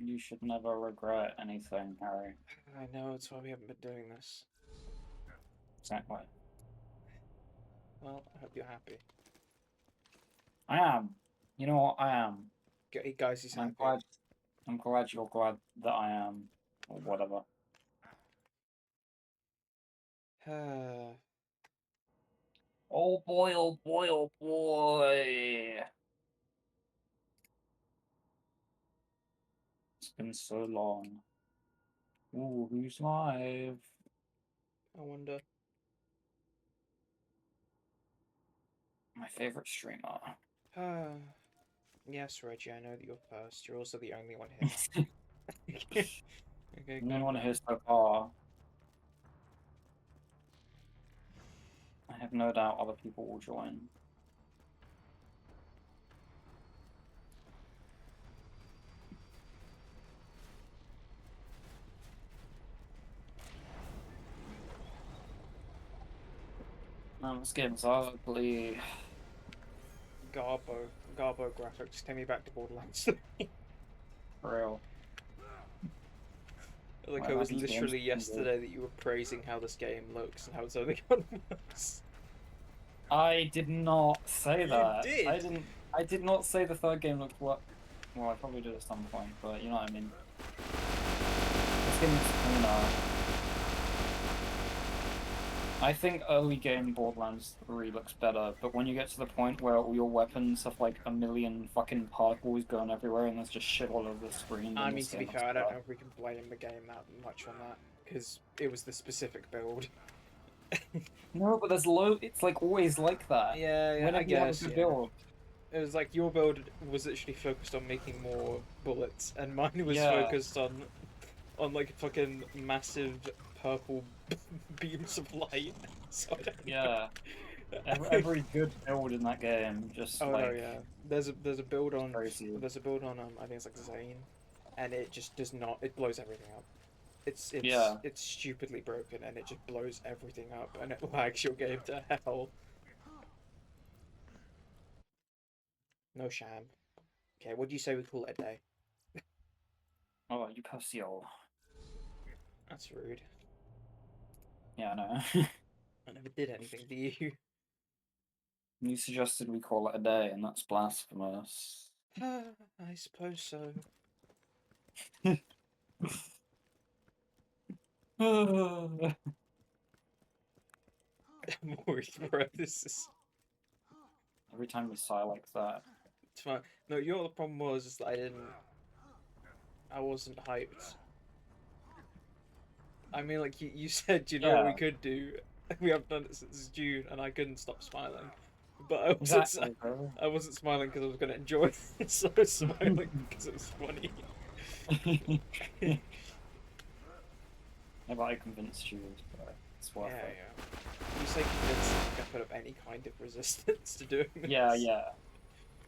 You should never regret anything, Harry. I know, it's why we haven't been doing this. Exactly. Well, I hope you're happy. I am. You know what? I am. Guys, he's I'm happy. glad. I'm glad you're glad that I am, or whatever. Oh boy! Oh boy! Oh boy! It's been so long. Ooh, who's live? I wonder. My favorite streamer. Yes, Reggie, I know that you're first. You're also the only one here. Okay, No calm one here down. so far. I have no doubt other people will join. Man, this game's ugly. Garbo graphics. Take me back to Borderlands. For real. Like Why it are was these games literally so good? yesterday that you were praising how this game looks and how it's only gotten worse. I did not say You that. did. I did not say the third game looked what. Well, I probably did at some point, but you know what I mean. This game looks cleaner. I think early game Borderlands 3 looks better, but when you get to the point where all your weapons have like a million fucking particles going everywhere and there's just shit all over the screen, I then mean, this to be game looks fair, I don't better. know if we can blame the game that much on that because it was the specific build. No, but it's like always like that. Yeah, I Whenever you have a guess, good yeah. build. It was like your build was literally focused on making more bullets, and mine was Yeah, focused on like fucking massive purple beams of light. So I don't yeah. know. Every good build in that game just Oh no, like yeah. There's a build is on crazy. I think it's like Zane, and it just does not. It blows everything up. Yeah. It's stupidly broken, and it just blows everything up, and it lags your game to hell. No sham. Okay, what do you say we call it a day? Oh, you pussy-hole. That's rude. Yeah, I know. I never did anything to you. You suggested we call it a day, and that's blasphemous. I suppose so. Every I'm worried, bro. This is time you sigh like that. it's fine. No, you know what the problem was? Is that I wasn't hyped. I mean, like you said, you know what we Yeah, could do? We haven't done it since June, and I couldn't stop smiling. But I wasn't. exactly, bro. I wasn't smiling because I was going to enjoy it. So I was smiling because it was funny. Maybe I convinced you, but it's Yeah, worth it. yeah. You say convinced I can put up any kind of resistance to doing Yeah, this. yeah.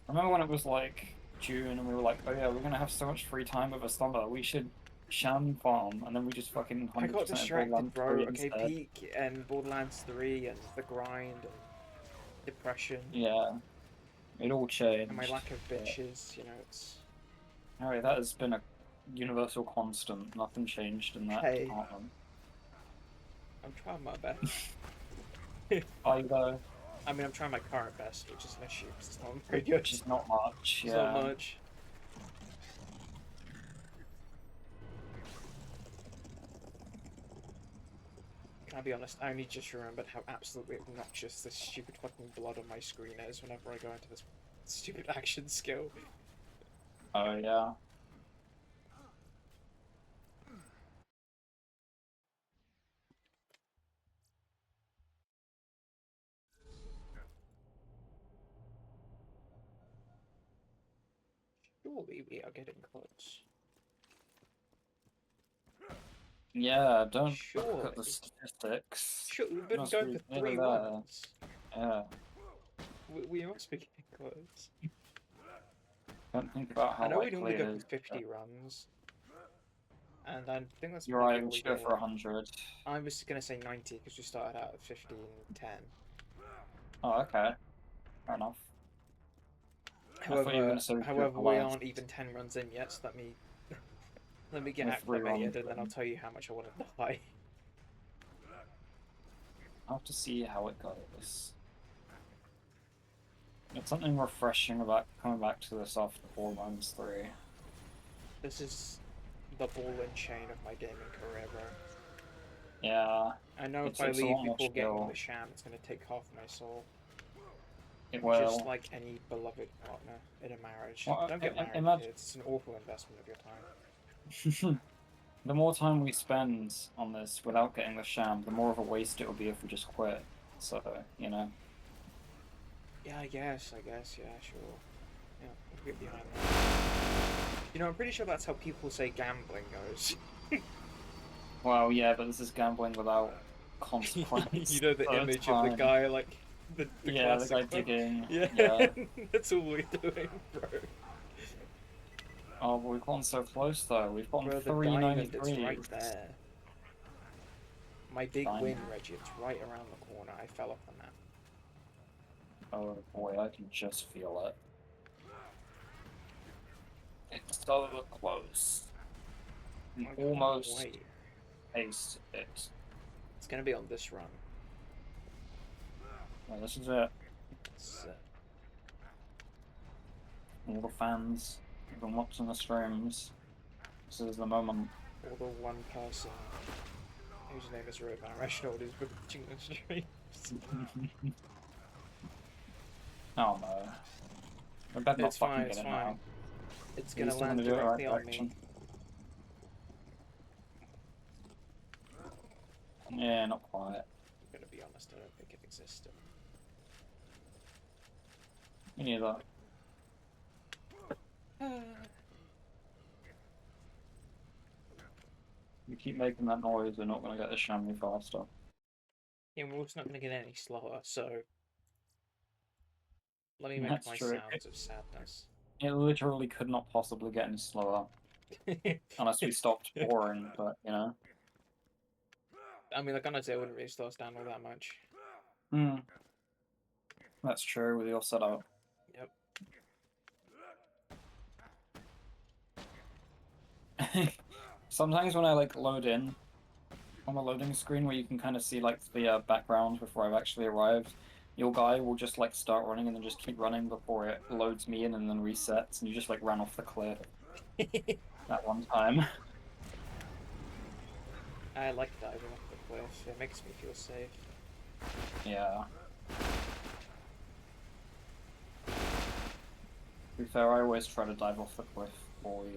Remember when it was like June and we were like, oh yeah, we're gonna have so much free time over summer, we should SHAM farm, and then we just fucking I got 100% distracted, Borderlands bro. 3 Okay, instead. Peak and Borderlands 3 and the grind and depression Yeah, it all and my changed. lack of But, bitches. You know, it's Harry, that has been a universal constant. Nothing changed in that hey, department. I'm trying my best. Are you though? I mean, I'm trying my current best, which is an issue because it's not very good. Which is not much, It's not yeah. much. Can I be honest? I only just remembered how absolutely obnoxious this stupid fucking blood on my screen is whenever I go into this stupid action skill. Oh yeah. Surely we are getting close. Yeah, don't look at the Surely. statistics. Sure, we've You been must going be for nearly three there. runs. Yeah. We must be getting close. Don't think about I how know we normally likely it go for is. 50 runs, and I think that's You're probably right, all we we should go get. for 100. I was gonna say 90 because we started out at 15, 10. Oh, okay. Fair enough. I thought you were going However, to say we should go however, for we less. aren't even 10 runs in yet, so that means Let me get With 3 acclimated, runs and then I'll in. tell you how much I want to die. I'll have to see how it goes. It's something refreshing about coming back to this after Borderlands 3. This is the ball and chain of my gaming career, bro. Yeah. I know It if I takes a leave lot more before getting skill. the sham, it's going to take half my soul. It Just will. like any beloved partner in a marriage. Well, Don't get married, imagine kids. It's an awful investment of your time. the more time we spend on this without getting the sham, the more of a waste it will be if we just quit. So, you know. Yeah, I guess, yeah, sure. Yeah, I'll get behind that. You know, I'm pretty sure that's how people say gambling goes. Well, yeah, but this is gambling without consequence. You know the So it's image of the fine. guy, like, the Yeah, the classic guy one? digging. Yeah, Yeah. that's all we're doing, bro. Oh, but we've gotten so close though. We've gotten Bro, the diamond, it's 393. right there. My big win, Diamond. Reggie, it's right around the corner. I fell off the map. Oh boy, I can just feel it. It's so close. I can't Almost wait. aced it. It's gonna be on this run. Yeah, this is it. It's, All the fans have been watching the streams. This is the moment. or the one person whose name is Rovan Rashford is watching the streams. Oh no. I better not It's fucking fine, get it's it fine. now. It's At gonna least I'm land gonna do it the right directly on me. direction. Yeah, not quite. I'm gonna be honest, I don't think it existed. Me neither. You keep making that noise, we're not gonna get the chamois faster. Yeah, we're also not gonna get any slower, so let me make That's my true. sounds of sadness. It literally could not possibly get any slower. Unless we stopped boring, but you know. I mean, like, honestly, I wouldn't really slow us down all that much. Hmm. That's true with your setup. Yep. Sometimes when I like load in on the loading screen where you can kind of see like the background before I've actually arrived, your guy will just like start running and then just keep running before it loads me in and then resets, and you just like ran off the cliff that one time. I like diving off the cliff. It makes me feel safe. Yeah. To be fair, I always try to dive off the cliff before we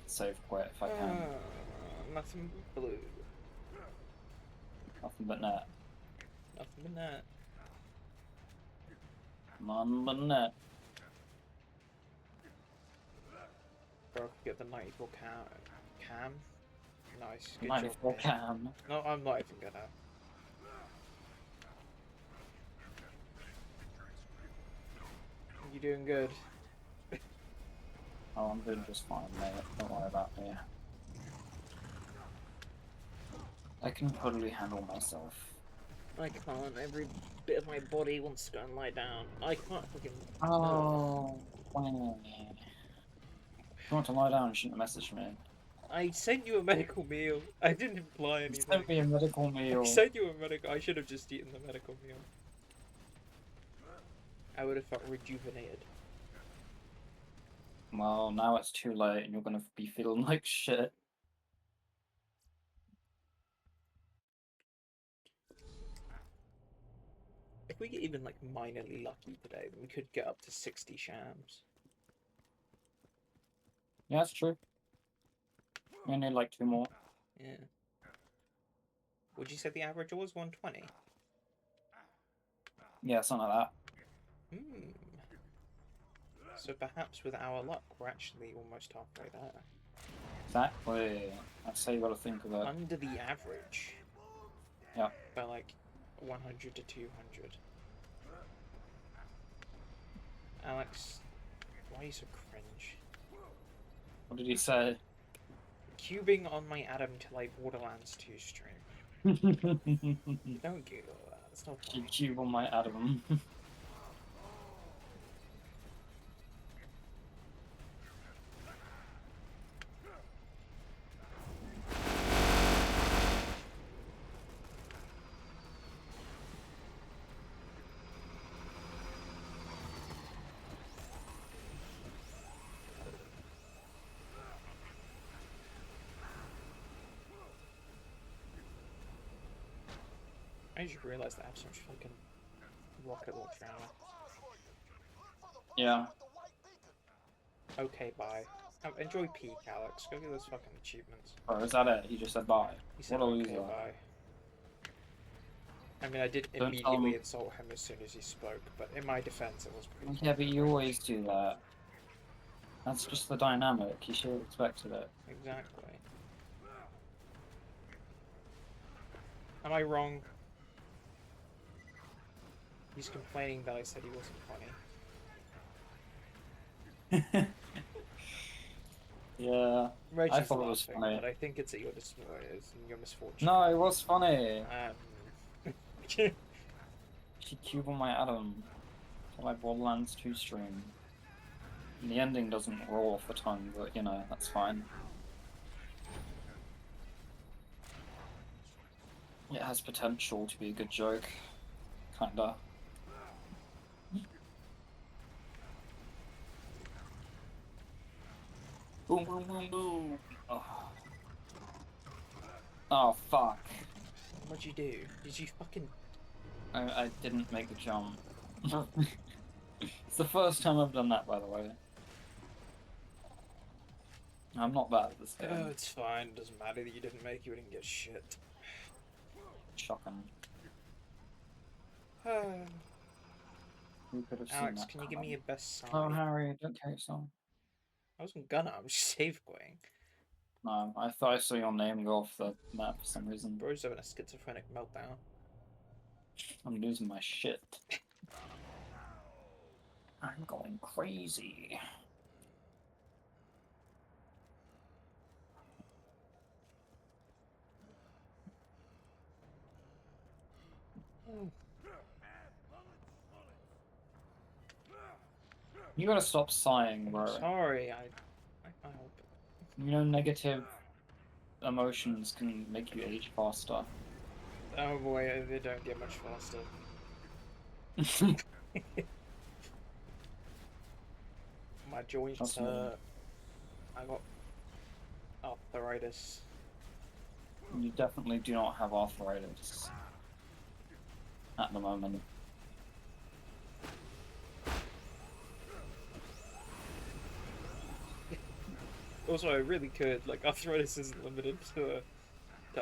save quit if I can. Nothing but blue. Nothing but net. Nothing but that. None but net. Bro, get the 94 cam. Nice. Good 94 job. cam. No, I'm not even gonna. You doing good? Oh, I'm doing just fine, mate. Don't worry about me. I can totally handle myself. I can't. Every bit of my body wants to go and lie down. I can't fucking. Oh, wow. If you want to lie down, you shouldn't have messaged me. I sent you a medical meal. I didn't imply You anything. sent me a medical I meal. sent you a medical. I should have just eaten the medical meal. I would have felt rejuvenated. Well, now it's too late and you're gonna be feeling like shit. If we get even like minorly lucky today, then we could get up to 60 shams. Yeah, that's true. We need like 2 more. Yeah. Would you say the average was 120? Yeah, something like that. Hmm. So perhaps with our luck, we're actually almost halfway there. Exactly. That's how you gotta think of it. Under the average. Yeah. By like 100 to 200. Alex, why are you so cringe? What did he say? Cubing on my Atom till I Borderlands 2 stream. Don't Google that. It's not funny. Cube on my Adam. I just realised that I have so much fucking rocket launcher ammo. Yeah. Okay, bye. Enjoy peak, Alex. Go get those fucking achievements. Or is that it? He just said bye. He said What a okay, loser. bye. I mean, I did Don't immediately insult him as soon as he spoke, but in my defense, it was pretty Yeah, but you always do that. That's just the dynamic. You should have expected it. Exactly. Am I wrong? He's complaining that I said he wasn't funny. Yeah. Reggie's I thought it was laughing, funny. but I think it's at your your misfortune. No, it was funny. Um, She cube on my Atom for my Borderlands 2 stream. And the ending doesn't roll off the tongue, but you know, that's fine. It has potential to be a good joke. Kinda. Boom, boom, boom, boom. Oh, fuck. what'd you do? Did you fucking... I didn't make the jump. It's the first time I've done that, by the way. I'm not bad at this game. Oh, it's fine. It doesn't matter that you didn't make it. You didn't get shit. Shocking. Uh, Who could have seen Alex, that can you give me coming? a best sign? Oh, Harry, don't carry yourself. I wasn't gonna. I'm just save quitting. No, I thought I saw your name go off the map for some reason. Bro's having a schizophrenic meltdown. I'm losing my shit. I'm going crazy. You gotta stop sighing, bro. Sorry, I hope. You know, negative emotions can make you age faster. Oh boy, they don't get much faster. My joints Trust me. hurt. I got arthritis. You definitely do not have arthritis at the moment. Also, I really could. Like, arthritis isn't limited to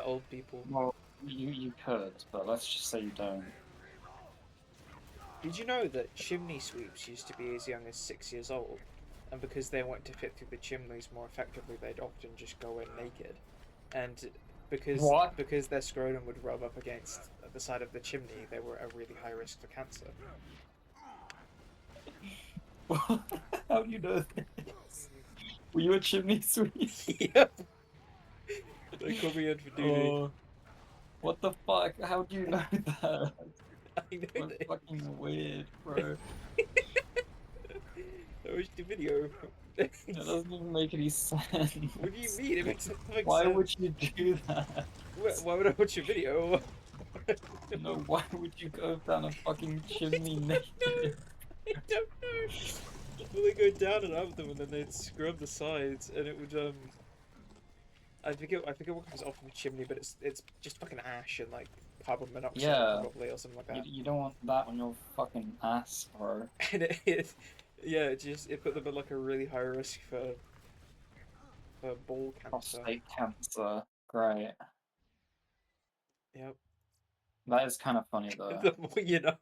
old people. Well, you could, but let's just say you don't. Did you know that chimney sweeps used to be as young as 6 years old? And because they wanted to fit through the chimneys more effectively, they'd often just go in naked. And because their scrotum would rub up against the side of the chimney, they were at really high risk for cancer. How do you know this? Were you a chimney sweep? Yep. They called me in for duty. Oh, what the fuck? How do you know that? I know That's that. fucking weird, bro. I watched the video. That doesn't even make any sense. What do you mean? It makes perfect Why sense. would you do that? Why would I watch your video? No, why would you go down a fucking chimney naked? I don't know. Well, they go down and up them, and then they'd scrub the sides, and it would I forget what comes off of the chimney, but it's just fucking ash and like carbon monoxide Yeah. probably or something like that. You don't want that on your fucking ass, bro. And yeah, it put them at like a really high risk for ball cancer. Prostate cancer. Great. Yep. That is kind of funny though. The more you know.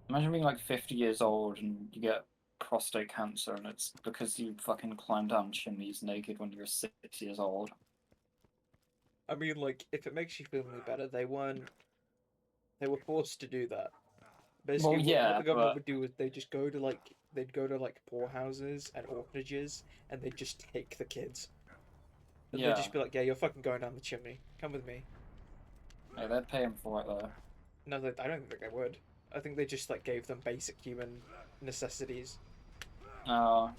Imagine being like 50 years old and you get prostate cancer and it's because you fucking climbed down chimneys naked when you were 6 years old. I mean, like, if it makes you feel any better, they were forced to do that. Basically, Well, yeah, what the government but- would do is they'd go to poorhouses and orphanages, and they'd just take the kids. And Yeah. they'd just be like, yeah, you're fucking going down the chimney. Come with me. Yeah, they'd pay him for it though. No, I don't think they would. I think they just, like, gave them basic human necessities. I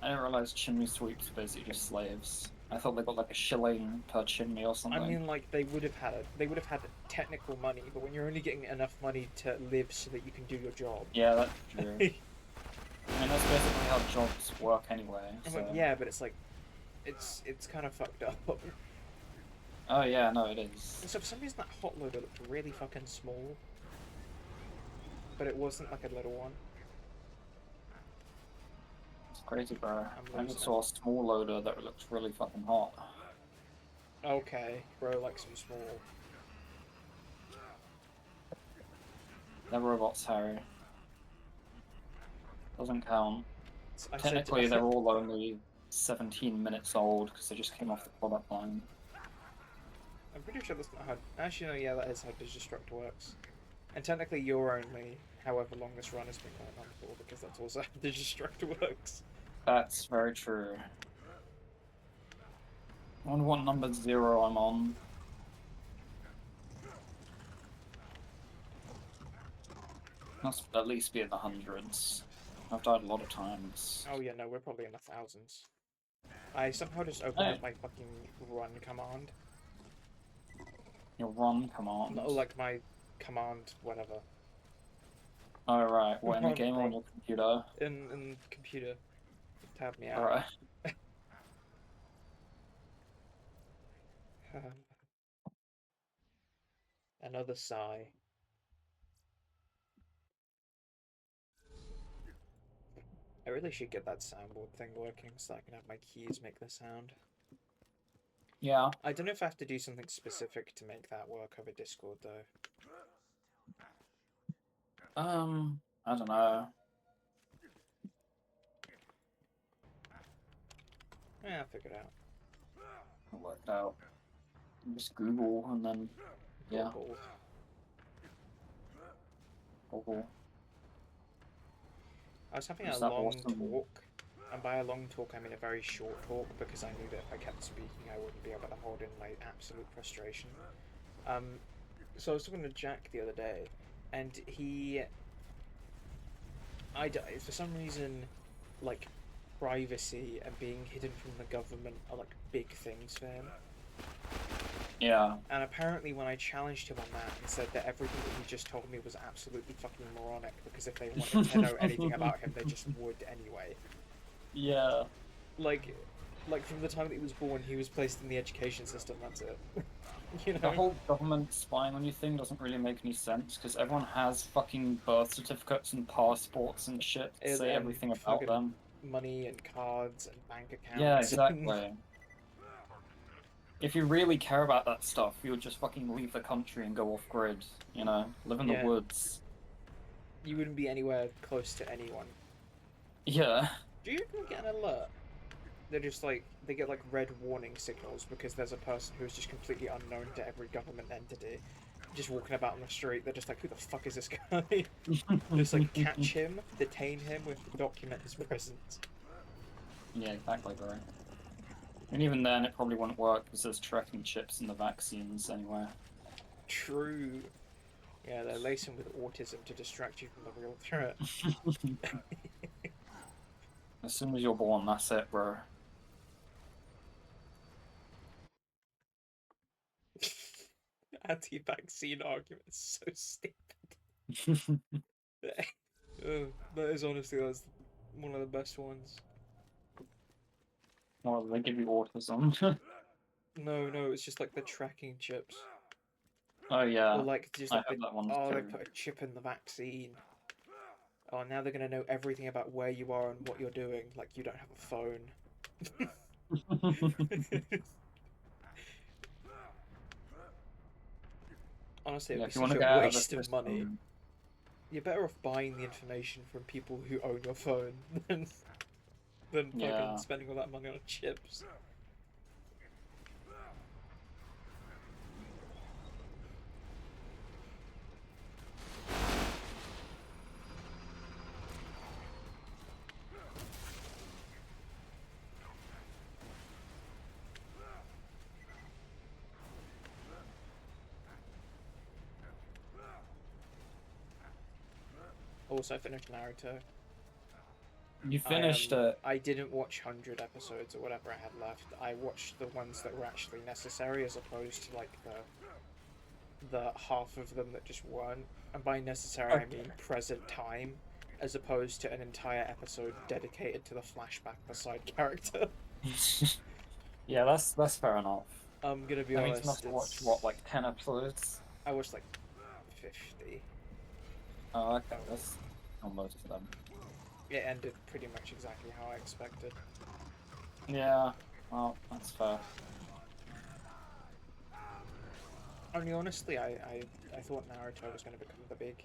didn't realize chimney sweeps were basically just slaves. I thought they got like a shilling per chimney or something. I mean, like, they would have had technical money, but when you're only getting enough money to live so that you can do your job. Yeah, that's true. I mean, that's basically how jobs work anyway. I'm So. like, yeah, but it's like, it's kind of fucked up. Oh yeah, no, it is. And so for some reason that hot loader looked really fucking small. But it wasn't like a little one. It's crazy, bro. I losing just saw a small loader that looks really fucking hot. Okay, bro, like some small. They're robots, Harry. Doesn't count. Technically, said, they're all only 17 minutes old because they just came off the product line. I'm pretty sure that's not how... Actually, no, yeah, that is how Digistruct works. And technically, you're only however long this run has been going on for, because that's also how Digistruct works. That's very true. I wonder what number 0 I'm on. Must at least be in the hundreds. I've died a lot of times. Oh yeah, no, we're probably in the thousands. I somehow just opened up my fucking run command. Your run command? No, like my command, whatever. Oh right, what, in the game or on your computer? In computer. Tab me out. Alright. Another sigh. I really should get that soundboard thing working so I can have my keys make the sound. Yeah. I don't know if I have to do something specific to make that work over Discord though. I don't know. Yeah, I'll figure it out. I'll work it out. Just Google and then yeah. Google. I was having a long talk, and by a long talk I mean a very short talk because I knew that if I kept speaking I wouldn't be able to hold in my absolute frustration. So I was talking to Jack the other day, and for some reason, like, privacy and being hidden from the government are like big things for him. Yeah. And apparently when I challenged him on that and said that everything that he just told me was absolutely fucking moronic because if they wanted to know anything about him, they just would anyway. Yeah. Like from the time that he was born, he was placed in the education system, that's it. You know? The whole government spying on you thing doesn't really make any sense because everyone has fucking birth certificates and passports and shit to say everything about them. Money and cards and bank accounts. Yeah, exactly. If you really care about that stuff, you'll just fucking leave the country and go off grid, you know? Live in the woods. You wouldn't be anywhere close to anyone. Yeah. Do you even get an alert? They're just like, they get like red warning signals because there's a person who's just completely unknown to every government entity just walking about on the street. They're just like, who the fuck is this guy? Just like catch him, detain him, we have to document his presence. Yeah, exactly, bro. And even then, it probably wouldn't work because there's tracking chips in the vaccines anyway. True. Yeah, they're lacing with autism to distract you from the real threat. As soon as you're born, that's it, bro. Anti-vaccine argument is so stupid. That is honestly, that's one of the best ones. Well, they give you autism. No, it's just like the tracking chips. Oh yeah. Or like just like they put a chip in the vaccine. Oh, now they're gonna know everything about where you are and what you're doing. Like you don't have a phone. Honestly, it'd be such a waste of money. You're better off buying the information from people who own your phone than fucking spending all that money on chips. Also, I finished Naruto. You finished it? I didn't watch 100 episodes or whatever I had left. I watched the ones that were actually necessary as opposed to like the half of them that just weren't. And by necessary I mean present time, as opposed to an entire episode dedicated to the flashback of a side character. Yeah, that's fair enough. I'm gonna be That means you honest. must have watched, what, like 10 episodes? I watched like 50. Oh, okay, that's almost of them. It ended pretty much exactly how I expected. Yeah, well, that's fair. I mean, honestly, I thought Naruto was going to become the big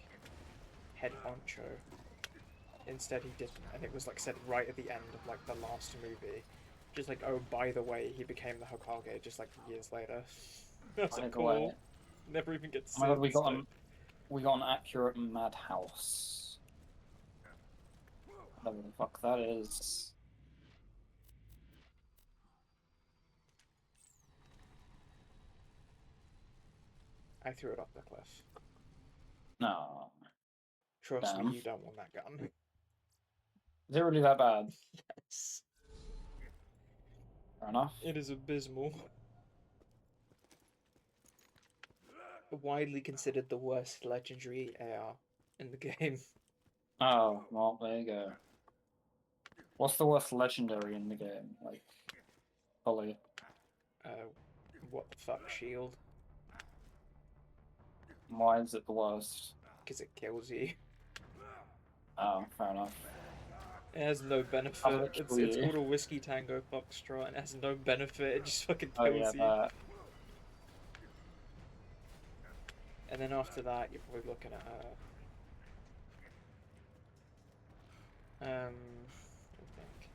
head honcho. Instead, he didn't, and it was like said right at the end of like the last movie, just like, oh, by the way, he became the Hokage just like years later. I was like, cool. Never even get to Oh my see god, we got an accurate madhouse. Whatever the fuck that is. I threw it off the cliff. No. Trust Damn. me, you don't want that gun. Is it really that bad? Yes. Fair enough. It is abysmal. Widely considered the worst legendary AR in the game. Oh, well, there you go. What's the worst legendary in the game? Like, Polly. What the fuck, shield? Why is it the worst? Because it kills you. Oh, fair enough. It has no benefit. It's called a Whiskey Tango Foxtrot and it has no benefit. It just fucking kills you. That. And then after that, you're probably looking at I think.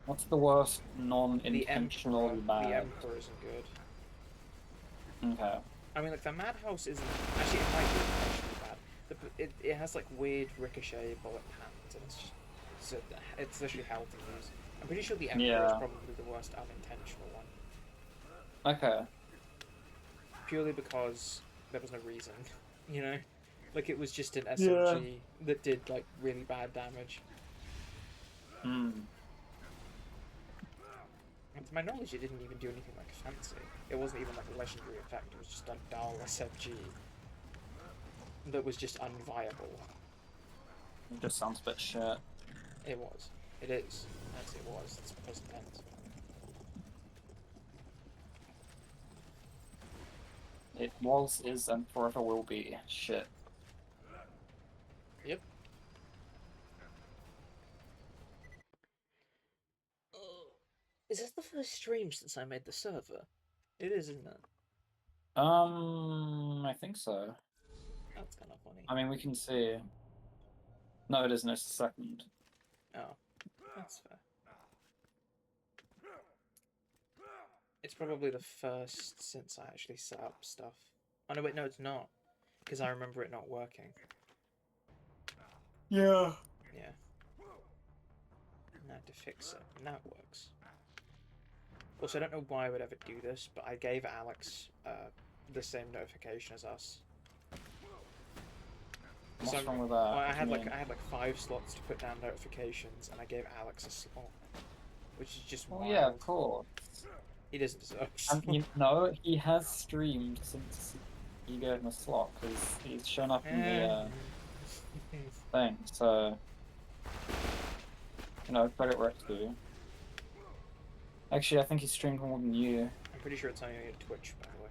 What's the worst non-intentionally bad? The Emperor isn't good. Okay. I mean, like, the Madhouse isn't... Actually, it might be intentionally bad. It has, like, weird ricochet bullet patterns, and it's just... it's literally hell to use. I'm pretty sure the Emperor is probably the worst unintentional one. Okay. Purely because there was no reason, you know? Like, it was just an SMG that did, like, really bad damage. Hmm. And to my knowledge, it didn't even do anything, like, fancy. It wasn't even, like, a legendary effect. It was just a dull SMG that was just unviable. It just sounds a bit shit. It was. It is. As it was. It's present tense. It was, is, and forever will be shit. Yep. Is this the first stream since I made the server? It is, isn't it? I think so. That's kind of funny. I mean, we can see. No, it isn't. It's the second. Oh, that's fair. It's probably the first since I actually set up stuff. Oh no, wait, no, it's not. Because I remember it not working. Yeah. Yeah. And I had to fix it. Now it works. Also, I don't know why I would ever do this, but I gave Alex the same notification as us. What's wrong with that? Well, I had like 5 slots to put down notifications, and I gave Alex a slot, which is just wild. Yeah, of course. He doesn't deserve. No, he has streamed since you gave him a slot because he's shown up in the thing. So, you know, credit where it's due. Actually, I think he streamed more than you. I'm pretty sure it's only on Twitch, by the way,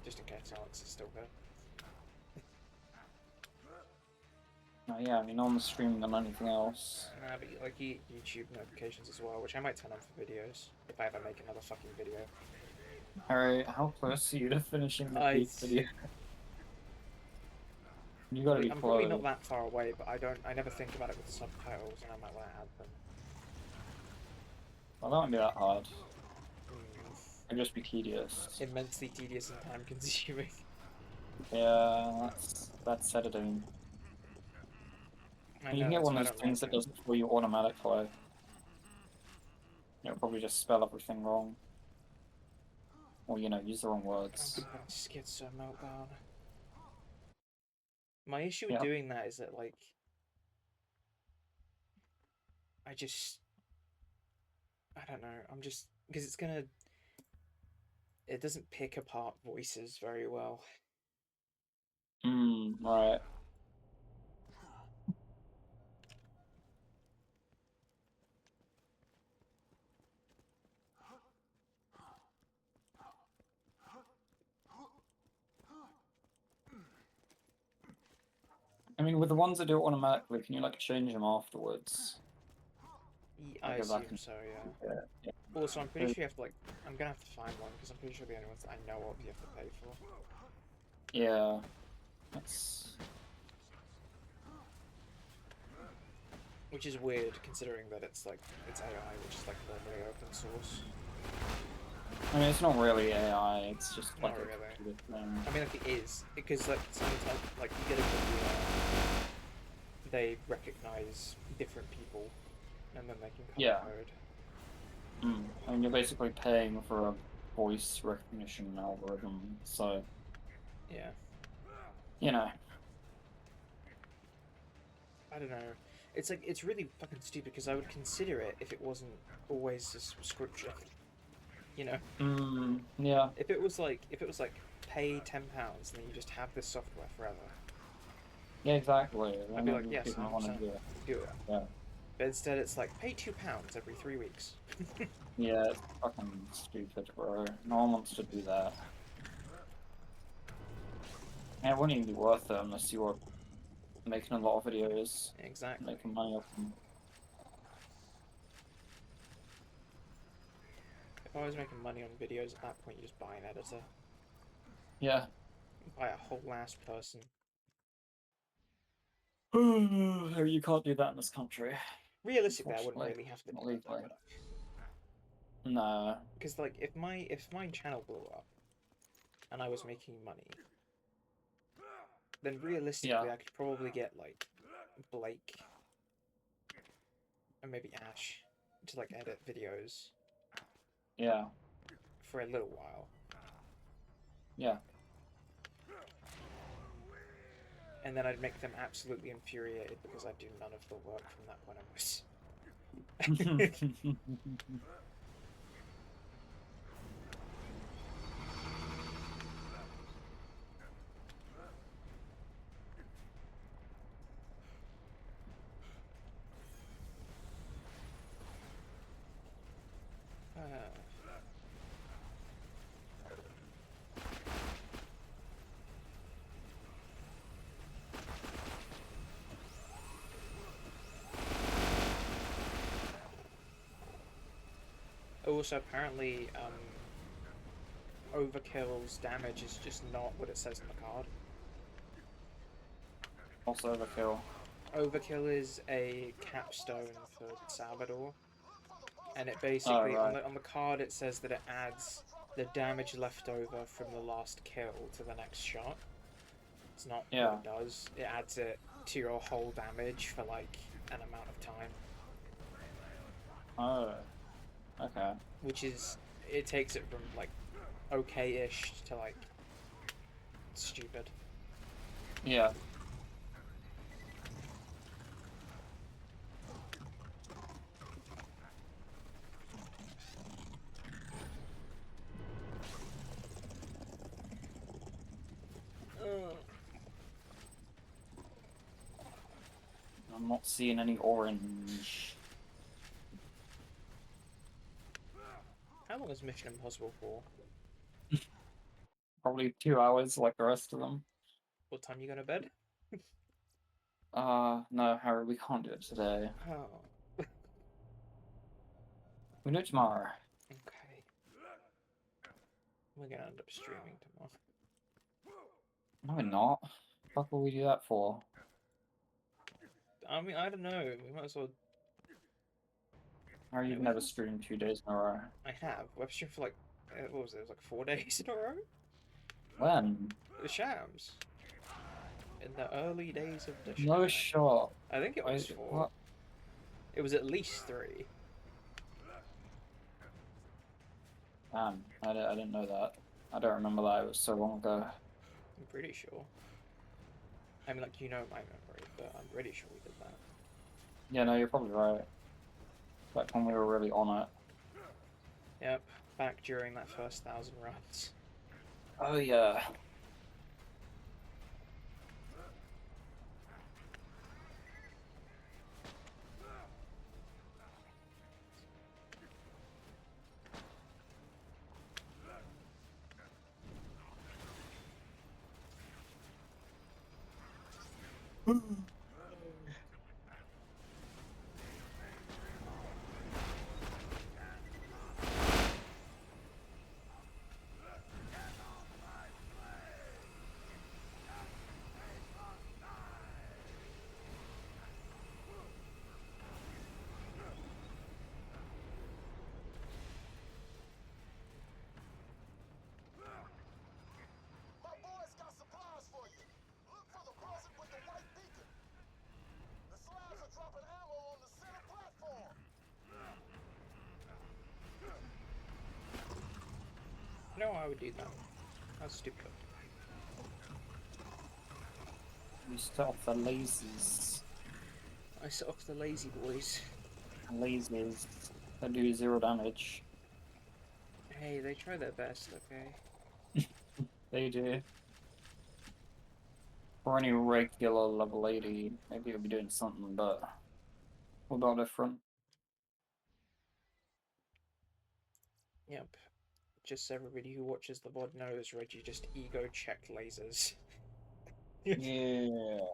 just in case Alex is still there. Oh, yeah, I mean, no one's streaming than anything else. Nah, but like YouTube notifications as well, which I might turn on for videos if I ever make another fucking video. Harry, how close are you to finishing the peak video? You gotta be close. I'm probably not that far away, but I never think about it with subtitles, and I might want to add them. Well, that won't be that hard. It'd just be tedious. Immensely tedious and time consuming. Yeah, that's editing. You can get one of those things that does it for you automatically. It'll probably just spell everything wrong. Or, you know, use the wrong words. I'm gonna just get so meltdown. My issue with doing that is that, like, I don't know, I'm just, because it's gonna, it doesn't pick apart voices very well. Right. mean, with the ones that do it automatically, can you like change them afterwards? I go back assume and so, yeah. yeah. Also, I'm pretty sure you have to, like, I'm gonna have to find one, because I'm pretty sure the only ones that I know of you have to pay for. Yeah. That's... Which is weird, considering that it's, like, it's AI, which is, like, normally open source. I mean, it's not really AI, it's just like Not a really. computer thing. I mean, like, it is, because, like, sometimes, like, you get a video, they recognize different people, and then they can color code. I mean, you're basically paying for a voice recognition algorithm, so... Yeah. You know. I don't know. It's like, it's really fucking stupid, because I would consider it if it wasn't always a subscription. You know? Yeah. If it was like, pay £10 and then you just have this software forever. Yeah, exactly. I'd be like, yes, people want to 100%. do it. Do it. Yeah. But instead it's like, pay £2 every 3 weeks. Yeah, it's fucking stupid, bro. No one wants to do that. And it wouldn't even be worth it unless you were making a lot of videos. Exactly. Making money off them. If I was making money on videos at that point, you just buy an editor. Yeah. Buy a whole ass person. You can't do that in this country. Realistically, I wouldn't really have to do that though. No. Because like, if my channel blew up and I was making money, then realistically I could probably get like Blake and maybe Ash to like edit videos. Yeah. For a little while. Yeah. And then I'd make them absolutely infuriated because I'd do none of the work from that point onwards. Also, apparently, Overkill's damage is just not what it says on the card. What's Overkill? Overkill is a capstone for Salvador, and it basically on the card it says that it adds the damage left over from the last kill to the next shot. It's not what it does. It adds it to your whole damage for like an amount of time. Oh. Okay. Which is, it takes it from like okay-ish to like stupid. Yeah. I'm not seeing any orange. How long is Mission Impossible for? Probably 2 hours like the rest of them. What time you going to bed? No, Harry, we can't do it today. Oh. We do it tomorrow. Okay. We're gonna end up streaming tomorrow. No, we're not. What the fuck will we do that for? I mean, I don't know. We might as well. Harry, you've never streamed 2 days in a row. I have. I've streamed for like, what was it? It was like 4 days in a row? When? The Shams. In the early days of the Shams. No shot. I think it was 4. What? It was at least 3. Damn, I didn't know that. I don't remember that, it was so long ago. I'm pretty sure. I mean, like, you know my memory, but I'm pretty sure we did that. Yeah, no, you're probably right. Back when we were really on it. Yep, back during that first 1,000 runs. Oh, yeah. No, I would do that. That's stupid. You stop the lazies. I set off the lazy boys. Lazies that do 0 damage. Hey, they try their best, okay? They do. For any regular level 80, maybe you'll be doing something, but what about different? Yep. Just so everybody who watches the VOD knows, Reggie just ego checked lasers. Yeah.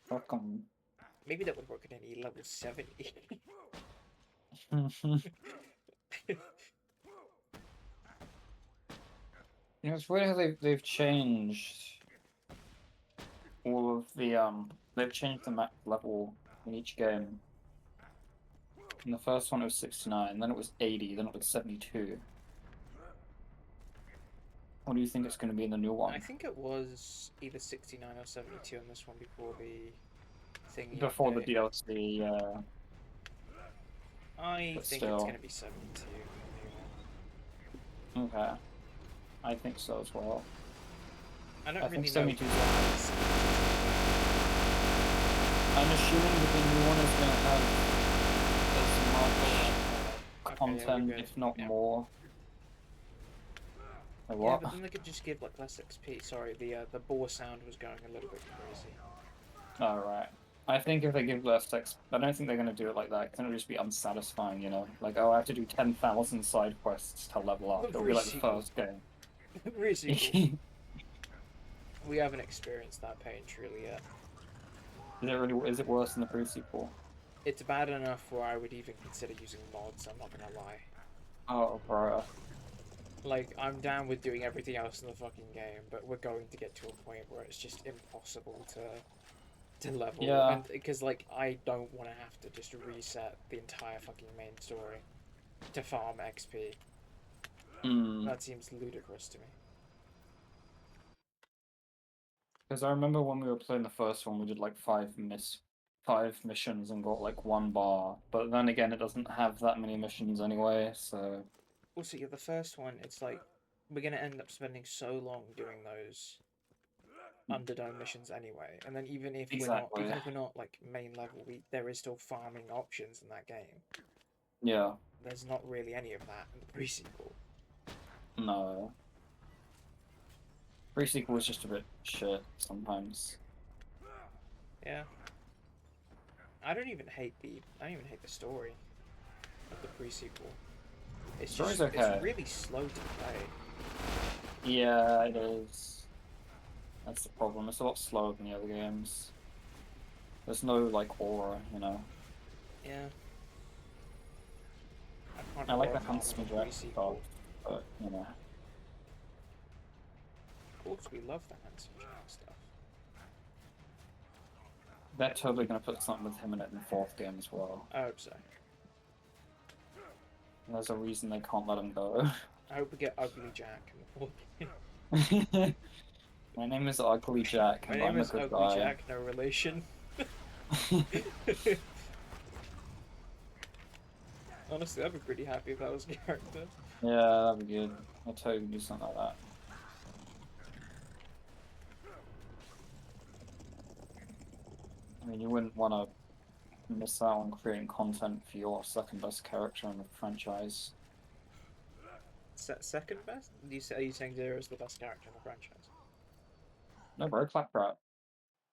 Fuck 'em. Maybe that would work at any level 70. You know, it's weird how they've changed all of the they've changed the map level in each game. In the first one it was 69, then it was 80, then it was 72. What do you think it's going to be in the new one? I think it was either 69 or 72 in this one before the thingy Before update. the DLC, yeah. I But think still. it's going to be 72. Okay. I think so as well. I don't I really think know. 72 is I'm assuming that the new one is going to have as much content, yeah, if not yeah. more. Like Yeah, what? but then they could just give like less XP. Sorry, the boar sound was going a little bit crazy. Alright. I think if they give less XP, I don't think they're going to do it like that, because it'll just be unsatisfying, you know? Like, oh, I have to do 10,000 side quests to level up. It'll be like the first game. Really cool. We haven't experienced that pain truly yet. Is it worse than the pre-sequel? It's bad enough where I would even consider using mods, I'm not gonna lie. Oh, bro. Like, I'm down with doing everything else in the fucking game, but we're going to get to a point where it's just impossible to level. Yeah. And because, like, I don't want to have to just reset the entire fucking main story to farm XP. That seems ludicrous to me. Because I remember when we were playing the first one, we did like 5 missions and got like 1 bar. But then again, it doesn't have that many missions anyway, so... Also, yeah, the first one, it's like, we're gonna end up spending so long doing those Underdome missions anyway. And then even if we're not like main level, there is still farming options in that game. Yeah. There's not really any of that in the pre-sequel. No. Pre-sequel was just a bit shit sometimes. Yeah. I don't even hate the story of the pre-sequel. It's Story's just okay. it's really slow to play. Yeah, it is. That's the problem. It's a lot slower than the other games. There's no like aura, you know. Yeah. I like the Huntsman Jack stuff, but you know. Of course, we love the Handsome Jack stuff. They're totally gonna put something with him in it in the 4th game as well. I hope so. And there's a reason they can't let him go. I hope we get Ugly Jack in the 4th game. My name is Ugly Jack, and I'm a good guy. My name is Ugly Jack, no relation. Honestly, I'd be pretty happy if that was a character. Yeah, that'd be good. I'll totally do something like that. I mean, you wouldn't want to miss out on creating content for your second best character in the franchise. Second best? Are you saying Zero is the best character in the franchise? No, bro, Claprat.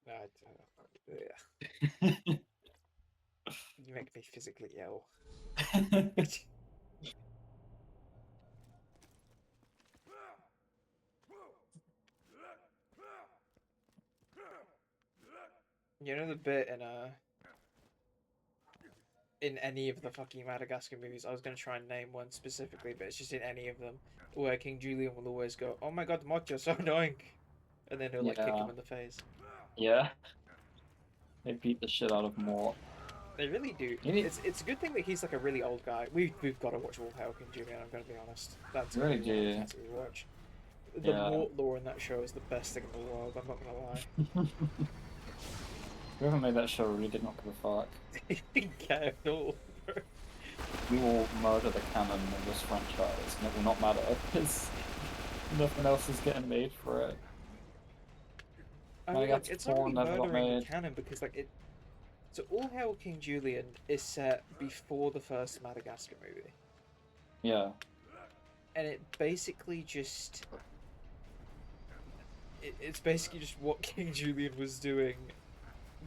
Yeah. You make me physically ill. You know the bit in any of the fucking Madagascar movies, I was gonna try and name one specifically, but it's just in any of them, where King Julian will always go, "Oh my god, Mott, you're so annoying," and then he'll like kick him in the face. Yeah. They beat the shit out of Mort. They really do. Maybe... It's a good thing that he's like a really old guy. We've got to watch All Hail King Julian. I'm gonna be honest. That's really gonna be one of the do. things that we watch. The Mort lore in that show is the best thing in the world. I'm not gonna lie. Whoever made that show really did not give a fuck. He didn't care at all. We will murder the canon of this franchise, and it will not matter because nothing else is getting made for it. I mean, like, it's not really murdering the canon because like it. So All Hail King Julian is set before the first Madagascar movie. Yeah. And it basically just. It's basically just what King Julian was doing,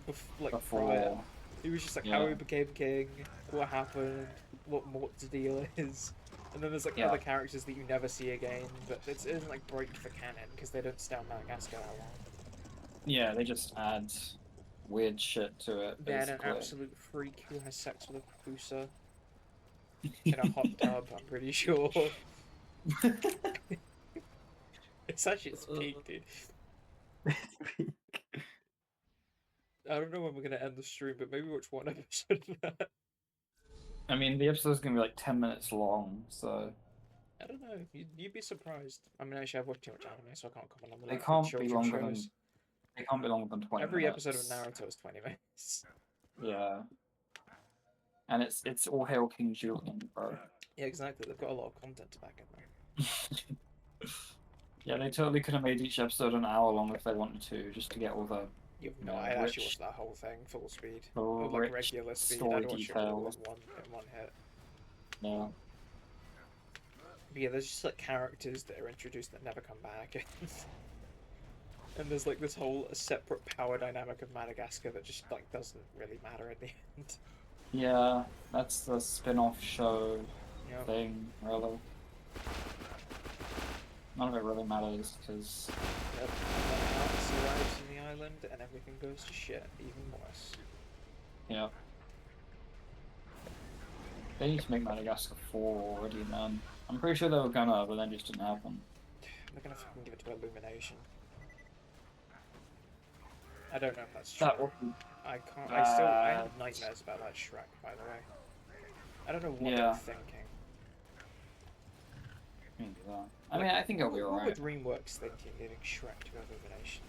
before. Prior. He was just like how he became king, what happened, what Mort's deal is, and then there's like other characters that you never see again. But it isn't like break the canon because they don't stay on Madagascar that long. Yeah, they just add weird shit to it. Then an absolute freak who has sex with a Pusa in a hot tub. I'm pretty sure. It's actually its peak, dude. I don't know when we're gonna end the stream, but maybe watch one episode of that. I mean, the episode's gonna be like 10 minutes long, so. I don't know. You'd be surprised. I mean, actually, I've watched too much anime, so I can't comment on the. They can't be longer than. They can't be longer than 20 Every minutes. episode of Naruto is 20 minutes. Yeah. And it's All Hail King Julian, bro. Yeah, exactly. They've got a lot of content to back in there. Yeah, they totally could have made each episode an hour long if they wanted to, just to get all the. I'd actually watch that whole thing full speed. Or like regular speed. I'd watch it all in one hit. Yeah. But yeah, there's just like characters that are introduced that never come back. And there's like this whole separate power dynamic of Madagascar that just like doesn't really matter at the end. Yeah, that's the spin-off show thing, really. None of it really matters because. Yep, and then Alex arrives in the island and everything goes to shit even worse. Yeah. They need to make Madagascar 4 already, man. I'm pretty sure they were gonna, but then just didn't happen. They're gonna fucking give it to Illumination. I don't know if that's true. That would be I can't. I have nightmares about that Shrek, by the way. I don't know what they're thinking. I mean, I think it'll be alright. What were DreamWorks thinking, giving Shrek to Illumination?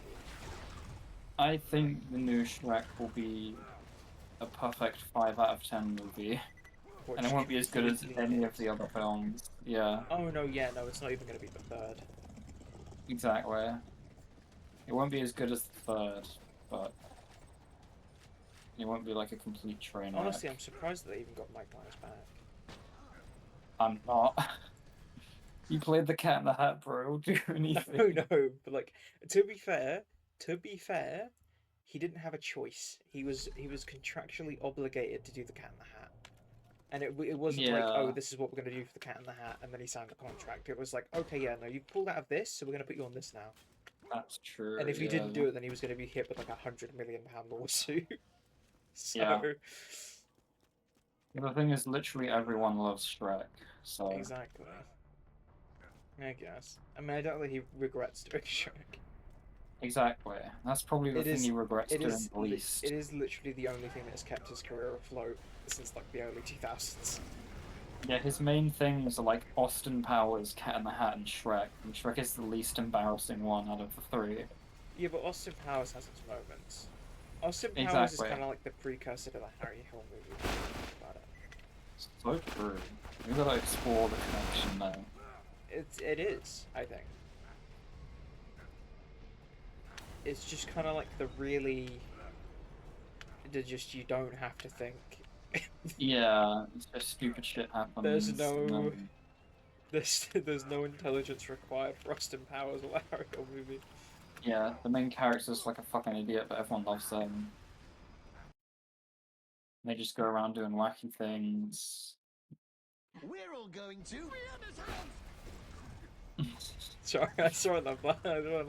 I think the new Shrek will be a perfect 5 out of 10 movie. And it won't be as good as any of the other films. Yeah. Oh no, it's not even going to be the third. Exactly. It won't be as good as the third, but it won't be like a complete train wreck. Honestly, I'm surprised that they even got Mike Myers back. I'm not. You played the Cat in the Hat, bro. It'll do anything. No, but like, to be fair, he didn't have a choice. He was contractually obligated to do the Cat in the Hat. And it wasn't like, oh, this is what we're going to do for the Cat in the Hat, and then he signed the contract. It was like, okay, yeah, no, you pulled out of this, so we're going to put you on this now. That's true. And if he didn't do it, then he was going to be hit with like £100 million lawsuit. So... Yeah. The thing is, literally everyone loves Shrek, so... Exactly. I guess. I mean, I don't think he regrets doing Shrek. Exactly. That's probably the thing he regrets doing the least. It is literally the only thing that has kept his career afloat since like the early 2000s. Yeah, his main things are like Austin Powers, Cat in the Hat, and Shrek. And Shrek is the least embarrassing one out of the three. Yeah, but Austin Powers has its moments. Austin Powers is kind of like the precursor to the Harry Hill movie. About it. So true. We've got to explore the connection there. It is, I think. It's just kind of like the really... you don't have to think. Yeah, it's just stupid shit happens. There's no intelligence required for Austin Powers or a Harry Hill movie. Yeah, the main character's like a fucking idiot, but everyone loves them. They just go around doing wacky things. We're all going to Rihanna's house! Sorry, I saw it on the board earlier.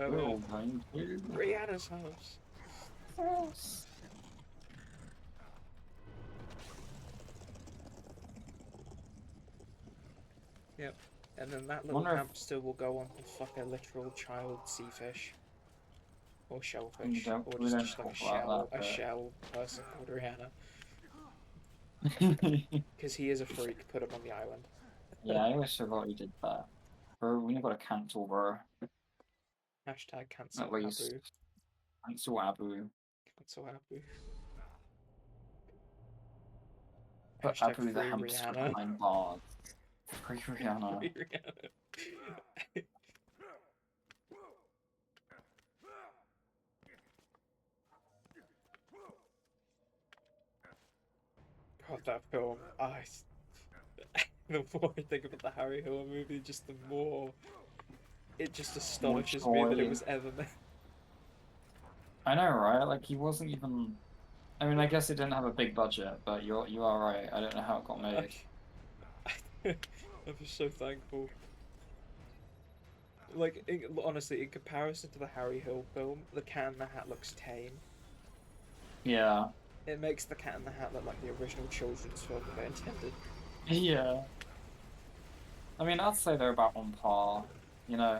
We're all going to Rihanna's house. Yes. Yep. And then that little Wonder if- hamster will go on to fuck a literal child sea fish. Or shellfish. don't- Or we don't just like a talk about that, but- shell person called Rihanna. Because he is a freak, put him on the island. Yeah, I always forgot you did that. Bro, we gotta cancel, bro. Hashtag cancel At least. Abu. Cancel Abu. Cancel Abu. Put Hashtag Abu the free hamster Rihanna. behind bars. Free Rihanna. Free Rihanna. God, that film. The more I think about the Harry Hill movie, just the more it just astonishes me that it was ever made. I know, right? Like, he wasn't even... I mean, I guess it didn't have a big budget, but you are right. I don't know how it got made. I'm just so thankful. Like, honestly, in comparison to the Harry Hill film, The Cat in the Hat looks tame. Yeah. It makes The Cat in the Hat look like the original children's film that they intended. Yeah. I mean, I'd say they're about on par, you know?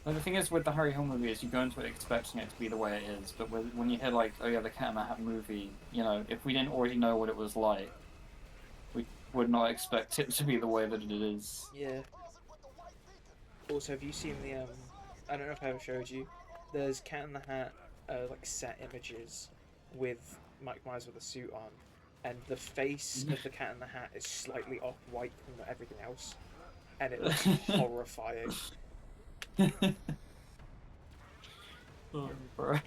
Like, the thing is with the Harry Hill movie is you go into it expecting it to be the way it is, but when you hear, like, oh yeah, the Cat in the Hat movie, you know, if we didn't already know what it was like, we would not expect it to be the way that it is. Yeah. Also, have you seen the, I don't know if I ever showed you, there's Cat in the Hat, like, set images with Mike Myers with a suit on, and the face of the Cat in the Hat is slightly off-white from everything else, and it looks horrifying. Oh, bro.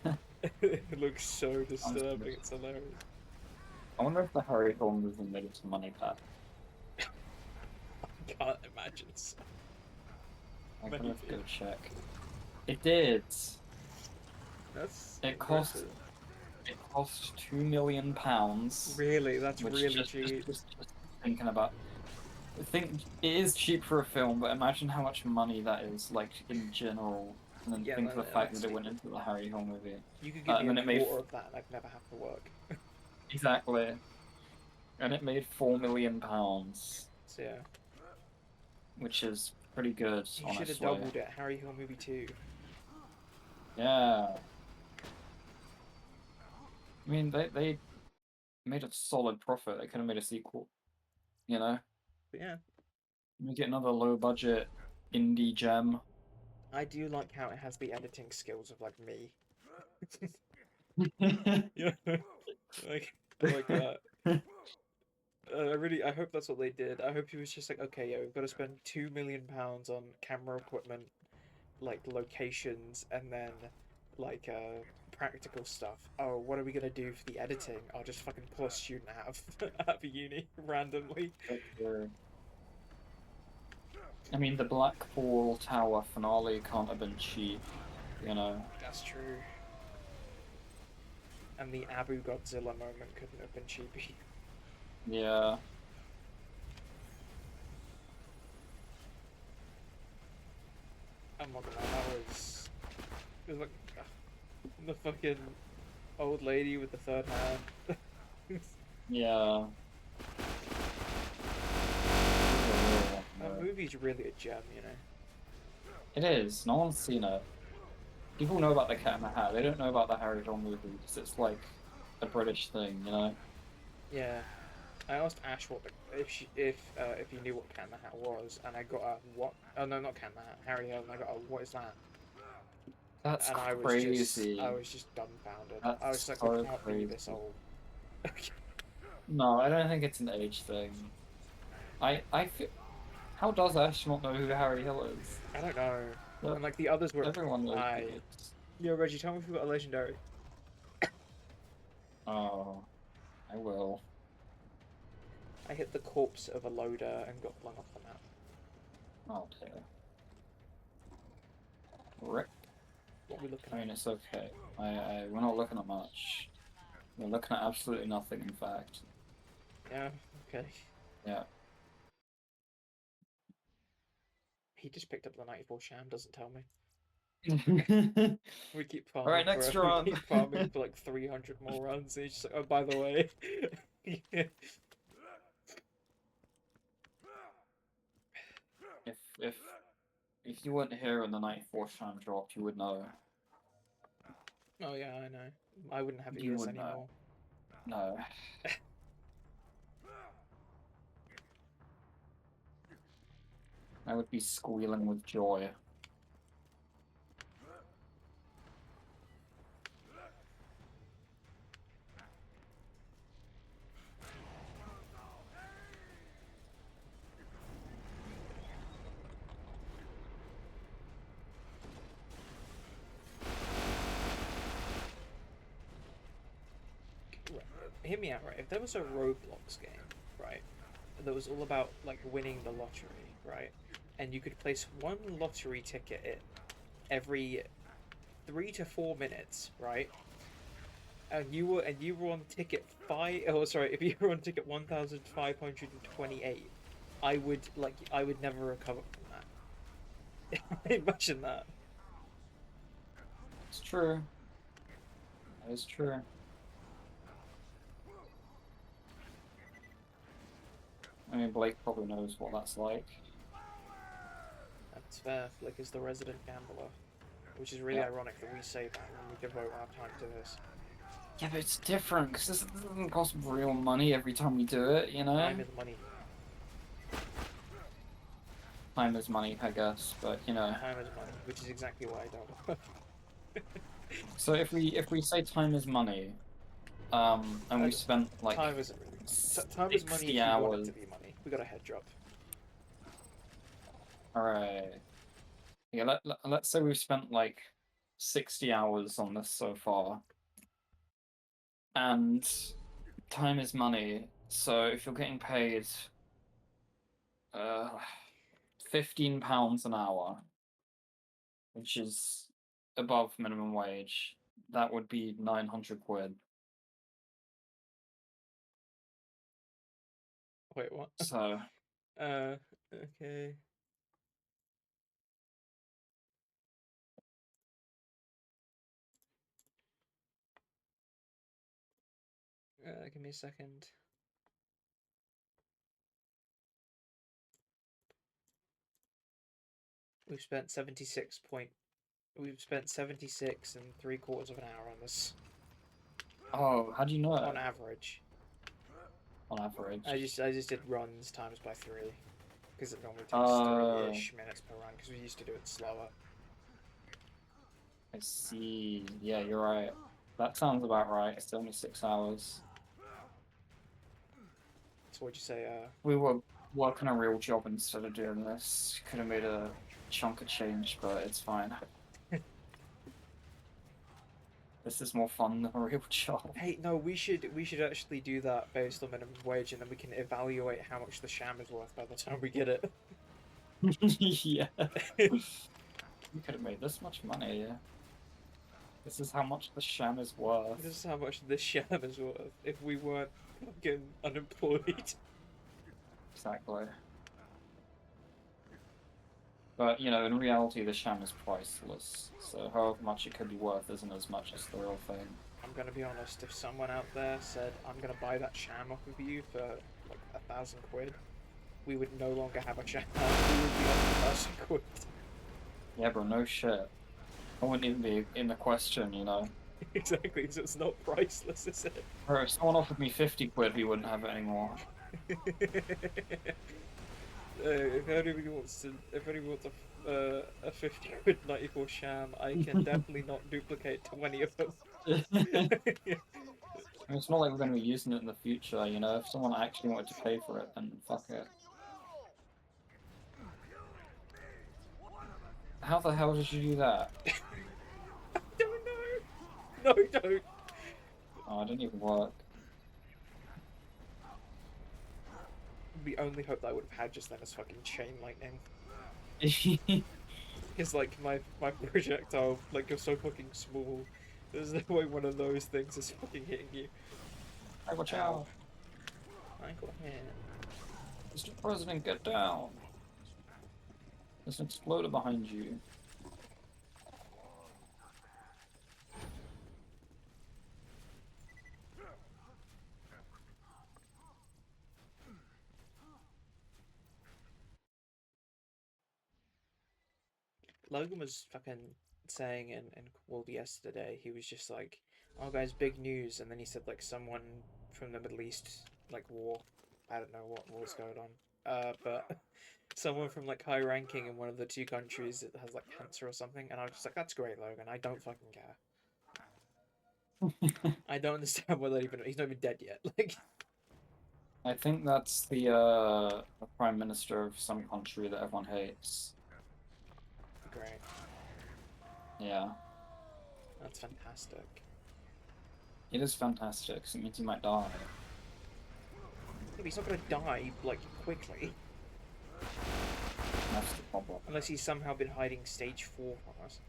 It looks so disturbing, it's hilarious. I wonder if the Harry Hill movie made some money back. I can't imagine so. I'm gonna have to go check. It did. That's It cost. impressive. It cost £2 million. Really, that's which really just, cheap. Just thinking about. I think it is cheap for a film, but imagine how much money that is, like in general, and then think of the fact that it went into the Harry Hill movie. You could give me and a it made quarter of that, and I'd never have to work. Exactly. And it made £4 million. So yeah. Which is pretty good, You honestly. should have doubled it. Harry Hill movie 2. Yeah. I mean, they made a solid profit. They could have made a sequel, you know? But yeah. We get another low-budget indie gem. I do like how it has the editing skills of, like, me. Yeah. like that. I hope that's what they did. I hope he was just like, okay, yeah, we've got to spend £2 million on camera equipment, like locations, and then like practical stuff. Oh, what are we gonna do for the editing? I'll just fucking pull a student out of uni randomly. I mean, the Blackpool Tower finale can't have been cheap, you know. That's true. And the Abu Godzilla moment couldn't have been cheapy. Yeah. I'm not gonna lie, that was... It was like... the fucking old lady with the third hand. Yeah. That movie's really a gem, you know? It is. No one's seen it. People know about the Cat in the Hat. They don't know about the Harry Hill movie because it's like a British thing, you know? Yeah. I asked Ash what if he knew what Cat in the Hat was, and I got a what? Oh no, not Cat in the Hat, Harry Hill, and I got a what is that? That's and crazy. I was just dumbfounded. That's I was like, so I can't be this crazy. old. No, I don't think it's an age thing. I feel... How does Ash not know who Harry Hill is? I don't know. But And like the others were. everyone knows I. who it is. Yo, Reggie, tell me if we got a legendary. Oh, I will. I hit the corpse of a loader and got flung off the map. Oh dear. Rip. What are we looking I mean, at? it's okay. We're not looking at much. We're looking at absolutely nothing, in fact. Yeah. Okay. Yeah. He just picked up the 94 Sham. Doesn't tell me. We keep All farming right, next for run. we keep farming for like 300 more runs. And he's just like, oh, by the way. if if you weren't here on the night 4 Sham dropped, you would know. Oh yeah, I know. I wouldn't have You ears would know. anymore. No. I would be squealing with joy. Right. Hear me out, right? If there was a Roblox game, right, that was all about like winning the lottery, right, and you could place one lottery ticket in every 3 to 4 minutes, right, and you were on ticket five. Oh, sorry, if you were on ticket 1,528, I would never recover from that. Imagine that. It's true. That is true. I mean, Blake probably knows what that's like. That's fair. Flick is the resident gambler, which is really ironic that we say that when we devote our time to this. Yeah, but it's different because this doesn't cost real money every time we do it, you know? Time is money. Time is money, I guess, but you know. Time is money, which is exactly why I don't. So if we say time is money, and we spent like time isn't really money. Time is money if you hours. want it to be money. We got a head drop. Alright. Yeah, let's say we've spent like 60 hours on this so far. And time is money, so if you're getting paid £15 an hour, which is above minimum wage, that would be 900 quid. Wait, what? So Okay. Give me a second. We've spent 76 and 3/4 of an hour on this. oh, how do you know On it? average. On average. I just did runs times by 3. Because it normally takes 3-ish minutes per run, because we used to do it slower. I see. Yeah, you're right. That sounds about right. It's only 6 hours. So what'd you say, We were working a real job instead of doing this. Could have made a chunk of change, but it's fine. This is more fun than a real job. Hey, no, we should actually do that based on minimum wage, and then we can evaluate how much the sham is worth by the time we get it. Yeah. We could have made this much money, yeah. This is how much the sham is worth. This is how much this sham is worth if we weren't fucking unemployed. Exactly. But, you know, in reality, the sham is priceless, so however much it could be worth isn't as much as the real thing. I'm gonna be honest, if someone out there said, I'm gonna buy that sham off of you for, like, 1,000 quid, we would no longer have a sham. We would be on 1,000 quid. Yeah, bro, no shit. I wouldn't even be in the question, you know? Exactly, so it's not priceless, is it? Bro, if someone offered me 50 quid, we wouldn't have it anymore. If anybody wants a 50 quid 94 sham, I can definitely not duplicate 20 of them. It's not like we're going to be using it in the future, you know? If someone actually wanted to pay for it, then fuck it. How the hell did you do that? I don't know! No, don't! Oh, it didn't even work. We only hope that I would have had just then as fucking chain lightning. It's like my projectile, like, you're so fucking small. There's no way one of those things is fucking hitting you. Hey, watch out! I got hit. Mr. President, get down! There's an exploder behind you. Logan was fucking saying in World yesterday, he was just like, "Oh guys, big news," and then he said like someone from the Middle East like war. I don't know what war's going on. But someone from like high ranking in one of the two countries that has like cancer or something, and I was just like, "That's great, Logan. I don't fucking care. I don't understand whether he's not even dead yet." Like, I think that's the prime minister of some country that everyone hates. great. Yeah, That's fantastic. it is fantastic. 'Cause it means he might die. Yeah, but he's not gonna die like quickly That's the problem. unless he's somehow been hiding stage 4 from us.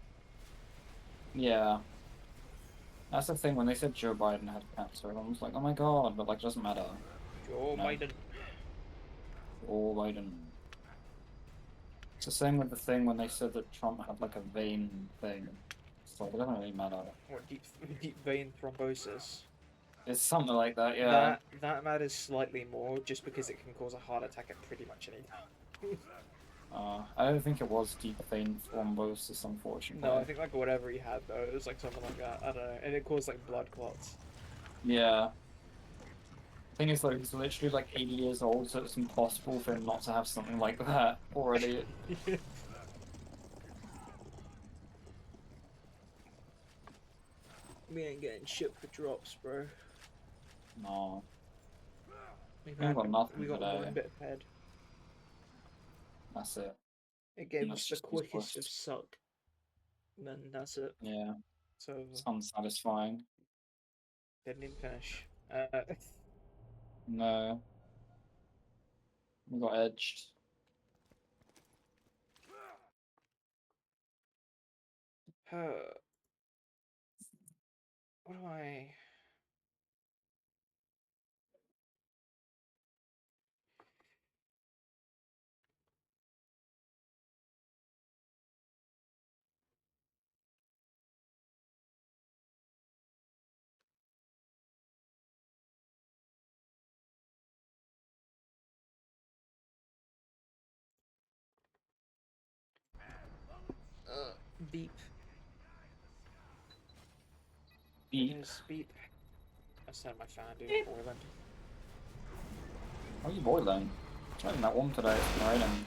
Yeah. That's the thing, when they said Joe Biden had cancer, everyone was like, oh my god, but like, it doesn't matter. Joe Biden. Joe Biden. It's the same with the thing when they said that Trump had like a vein thing. It's like, it doesn't really matter. Or deep vein thrombosis. It's something like that, yeah. That matters slightly more, just because it can cause a heart attack at pretty much any time. I don't think it was deep vein thrombosis, unfortunately. No, I think like whatever he had though, it was like something like that. I don't know, and it caused like blood clots. Yeah. Thing is, like, he's literally like 80 years old, so it's impossible for him not to have something like that already. We ain't getting shit for drops, bro. No. We got nothing got today. one bit of head. That's it. It gave And us that's the just quickest of useless. suck. And then that's it. Yeah. So It's unsatisfying. didn't even finish. No. We got edged. What do I... beep. Beep. It is beep. I set my fan, dude, boiling. How are you boiling? It's not even that warm today, it's been raining.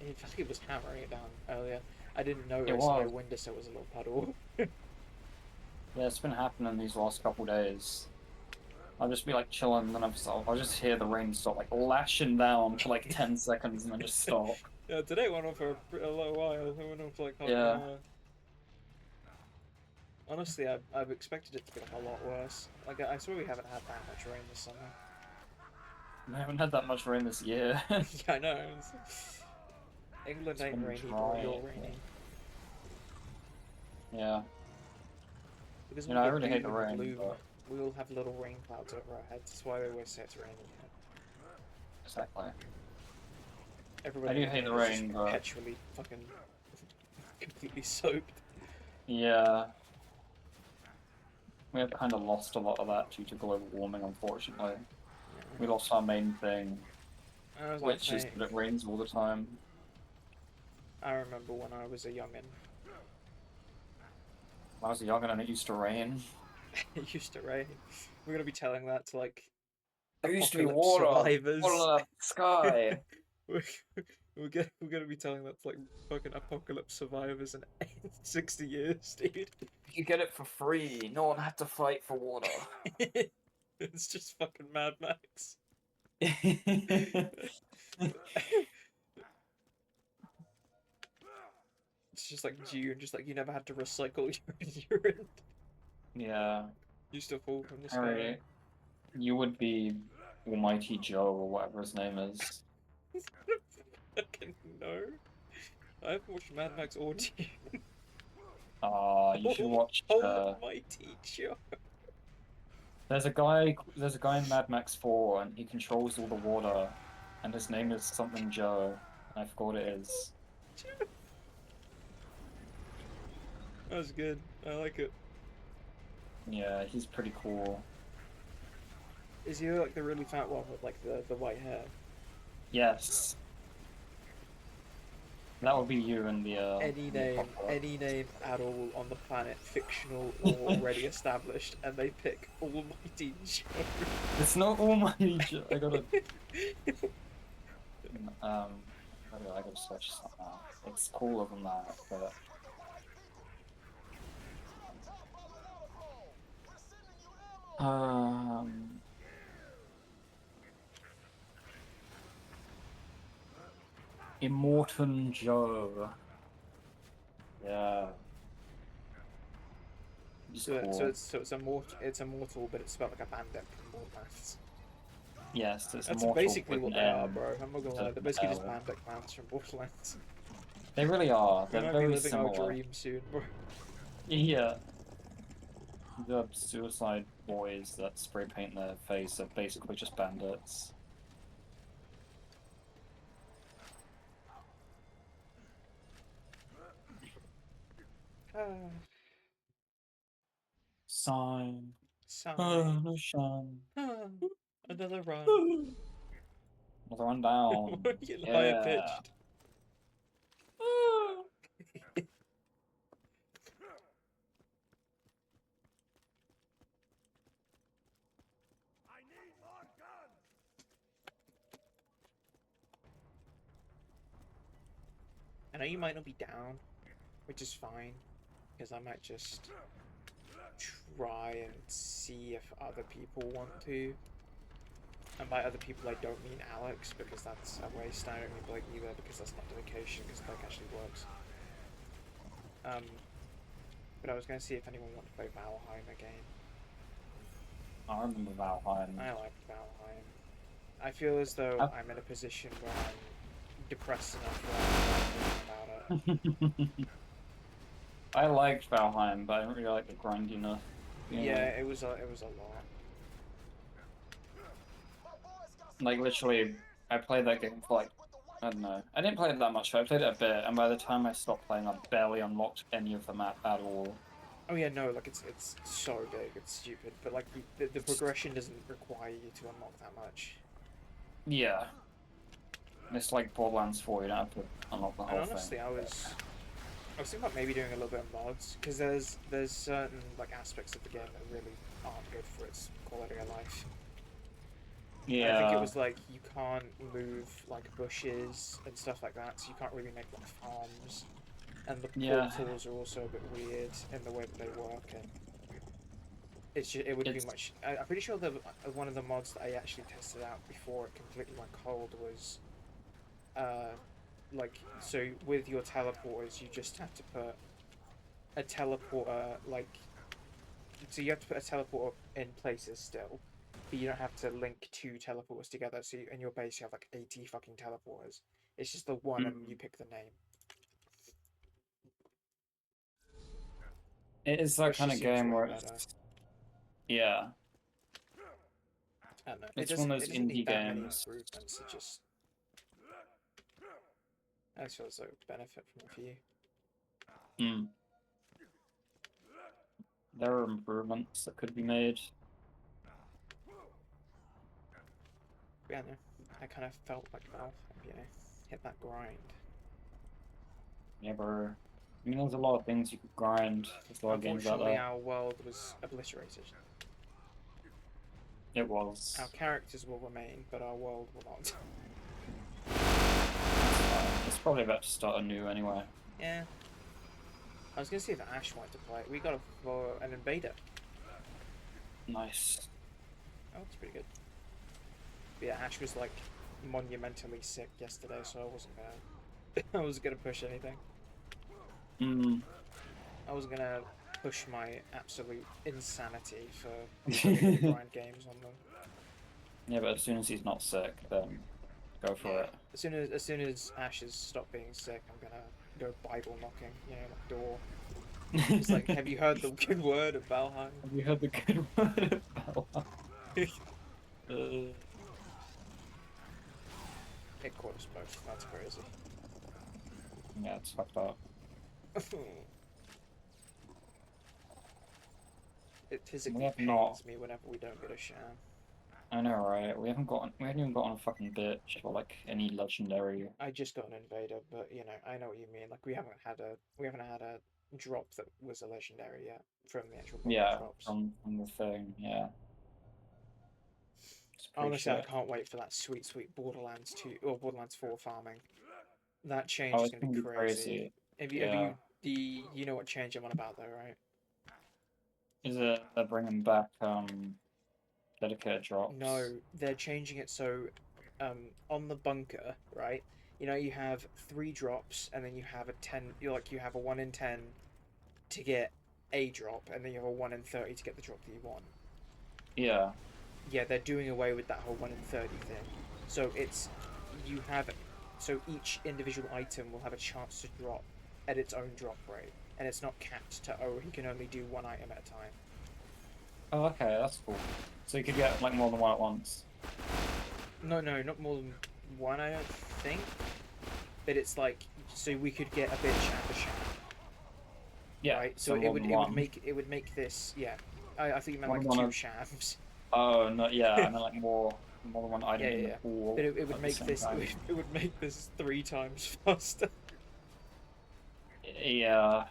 It felt like it was hammering it down earlier. I didn't notice my windowsill was a little puddle. Yeah, it's been happening these last couple days. I'll just be like chilling, and then I'll just hear the rain start like lashing down for like 10 seconds and then just stop. Yeah, today it went on for a little while. It went on for like half an Yeah. hour. Honestly, I've expected it to be like a lot worse. Like, I swear we haven't had that much rain this summer. We haven't had that much rain this year. Yeah, I know. England ain't been rainy, dry, but you're rainy. Yeah. Because You know, I get really hate doom the and rain, gloom, but... we all have little rain clouds over our heads. That's why they always say it's raining. Exactly. Everybody I do hate the is rain, just but... perpetually fucking completely soaked. Yeah. We have kind of lost a lot of that due to global warming, unfortunately. Yeah. We lost our main thing, which is saying, that it rains all the time. I remember when I was a youngin'. When I was young and it used to rain. It used to rain. We're gonna be telling that to like There used to be apocalypse water survivors. all in the sky. we're gonna be telling that to like fucking apocalypse survivors in 60 years, dude. You get it for free. No one had to fight for water. It's just fucking Mad Max. It's just like June, just like you never had to recycle your urine. Yeah. You still fall from the sky. Alright. You would be Almighty Joe or whatever his name is. Fucking no. I haven't watched Mad Max or Dune. You should watch. Almighty Joe. There's a guy in Mad Max 4, and he controls all the water, and his name is something Joe, and I forgot what it is. That was good. I like it. Yeah, he's pretty cool. Is he like the really fat one with like the white hair? Yes. That would be you and the Any the name, apocalypse. any name at all on the planet, fictional or already established, and they pick Almighty Joe. It's not Almighty Joe. I gotta I gotta search something out. It's cooler than that, but Immortan Joe. Yeah. He's cool. It's immortal, but it's spelled like a bandit from Borderlands. Yes, it's That's immortal basically with what an they are, M bro. I'm not gonna instead lie. of They're an basically just L. bandit clowns from Borderlands. They really are. We They're might be very living our similar. dream soon, bro. Yeah. The suicide boys that spray paint their face are basically just bandits. Sign. Sigh. No shine. Another run. Another one down. We're getting higher Yeah. pitched. I know you might not be down, which is fine, because I might just try and see if other people want to. And by other people, I don't mean Alex, because that's a waste. I don't mean Blake either, because that's not dedication, because Blake actually works. But I was going to see if anyone wanted to play Valheim again. I remember Valheim. I liked Valheim. I feel as though I'm in a position where I'm depressed enough where I'm not thinking about it. I liked Valheim, but I didn't really like the grindiness. Yeah, it was a lot. Like literally, I played that game for like, I don't know. I didn't play it that much, but I played it a bit, and by the time I stopped playing, I barely unlocked any of the map at all. Oh yeah, no, like it's so big, it's stupid, but like the progression doesn't require you to unlock that much. Yeah. It's like Borderlands 4, you don't have to unlock the whole And honestly, thing. I was thinking about maybe doing a little bit of mods, because there's certain like aspects of the game that really aren't good for its quality of life. Yeah. I think it was like you can't move like bushes and stuff like that, so you can't really make like farms. And the portals are also a bit weird in the way that they work, and it would be much. I'm pretty sure that one of the mods that I actually tested out before it completely went cold was, like, so with your teleporters, you just have to put a teleporter so you have to put a teleporter in places still, but you don't have to link two teleporters together. So in your base you have like 80 fucking teleporters. It's just the one, and you pick the name. It is that kind of game where it's... Yeah. I don't know. It's one of those indie games. games. Improvements. It just... I just feel as though it would benefit from a few. There are improvements that could be made. Yeah, no. I kind of felt like Valve, you know, hit that grind. Yeah, bro. I mean, there's a lot of things you could grind. There's a lot of games out Unfortunately, there. our world was obliterated. It was. Our characters will remain, but our world will not. It's probably about to start anew anyway. Yeah. I was gonna see if Ash wanted to play. We got it for an invader. Nice. Oh, that's pretty good. But yeah, Ash was like monumentally sick yesterday, so I wasn't gonna push anything. I was gonna push my absolute insanity for grind games on them. Yeah, but as soon as he's not sick, then go for it. As soon as Ash has stopped being sick, I'm gonna go Bible knocking, you know, like door. It's like, have you heard the good word of Valheim? Have you heard the good word of Valheim? It caught us both. That's crazy. Yeah, it's fucked up. It physically pains me whenever we don't get a SHAM. I know, right? We haven't even gotten a fucking bitch or like any legendary. I just got an invader, but you know, I know what you mean. Like we haven't had a drop that was a legendary yet from the actual bundle Yeah, drops. from the thing, yeah. It's pretty Honestly, I shit. can't wait for that sweet, sweet Borderlands 2 or Borderlands 4 farming. That change Oh, is it's gonna be gonna be crazy. crazy. Have Yeah. you you know what change I'm on about though, right? Is it they're bringing back dedicated drops? No, they're changing it so on the bunker, right? You know, you have 3 drops, and then you have a 10. You have a 1 in 10 to get a drop, and then you have a 1 in 30 to get the drop that you want. Yeah. Yeah, they're doing away with that whole 1 in 30 thing. So it's you have so each individual item will have a chance to drop at its own drop rate, and it's not capped to he can only do 1 item at a time. Oh, okay, that's cool. So you could get like more than one at once. No, not more than one, I don't think. But it's like so we could get a bitch and a sham, Yeah, right? So so more than one. it would make this yeah. I think you meant More like than one two of, shams. oh, no, yeah, I mean like more than one item Yeah, in yeah, the yeah. pool But it would at the make same this time. it would make this 3 times faster. Yeah.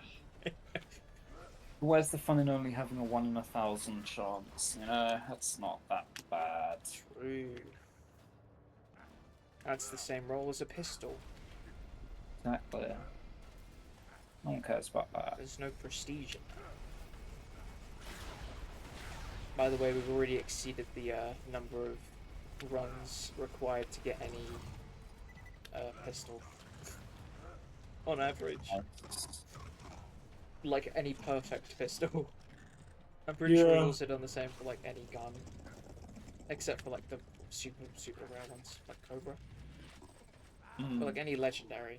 Where's the fun in only having a 1 in 1,000 chance? You know, that's not that bad. True. That's the same roll as a pistol. Exactly. No one cares about that. There's no prestige in that. By the way, we've already exceeded the number of runs required to get any pistol. On average. Like any perfect pistol. I'm pretty sure we've Yeah. also done the same for like any gun. Except for like the super rare ones, like Cobra. But like any legendary.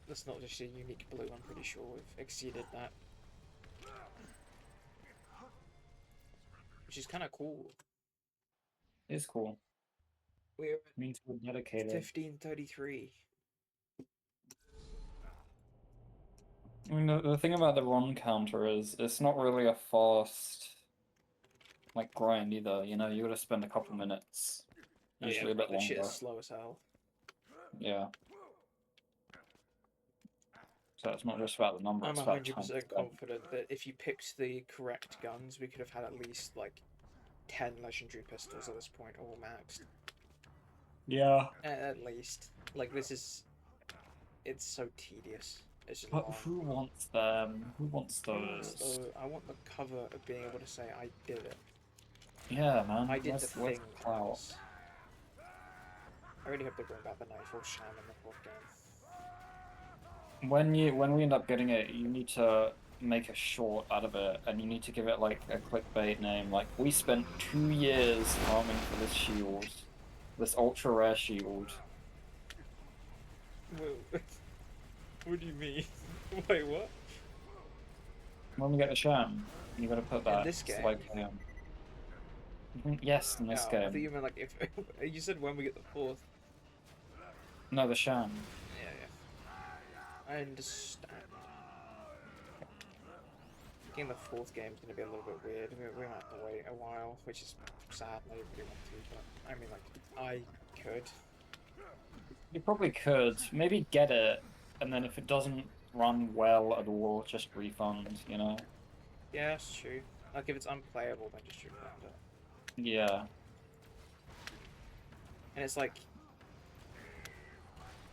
That's not just a unique blue, I'm pretty sure we've exceeded that. Which is kinda cool. It's cool. We're at Means we're dedicated. 1533. I mean, the thing about the run counter is it's not really a fast, like, grind either, you know? You gotta spend a couple minutes. Oh yeah, Usually a bit the shit is longer. slow as hell. Yeah. So it's not just about the number, I'm it's about time. 100% confident that if you picked the correct guns, we could have had at least like 10 legendary pistols at this point, all maxed. Yeah. At least. Like, this is. It's so tedious. It's just But long. who wants them? Who wants those? I want the cover of being able to say I did it. Yeah, man. I did Where's the where's thing. the clout? Guys. I really hope they bring back the Nightfall Sham in the 4th game. When we end up getting it, you need to make a short out of it, and you need to give it like a clickbait name. Like, we spent 2 years farming for this shield, this ultra rare shield. Whoa. What do you mean? Wait, what? When we get the sham, you gotta put that. In this It's game? like, yes, in this I game. thought you meant like if you said when we get the 4th. No, the sham. Yeah, yeah. I understand. Getting the 4th game is going to be a little bit weird. We might have to wait a while, which is sad. I didn't really want to, but I mean, like, I could. You probably could. Maybe get it, and then if it doesn't run well at all, just refund, you know? Yeah, that's true. Like, if it's unplayable, then just refund it. Yeah. And it's like,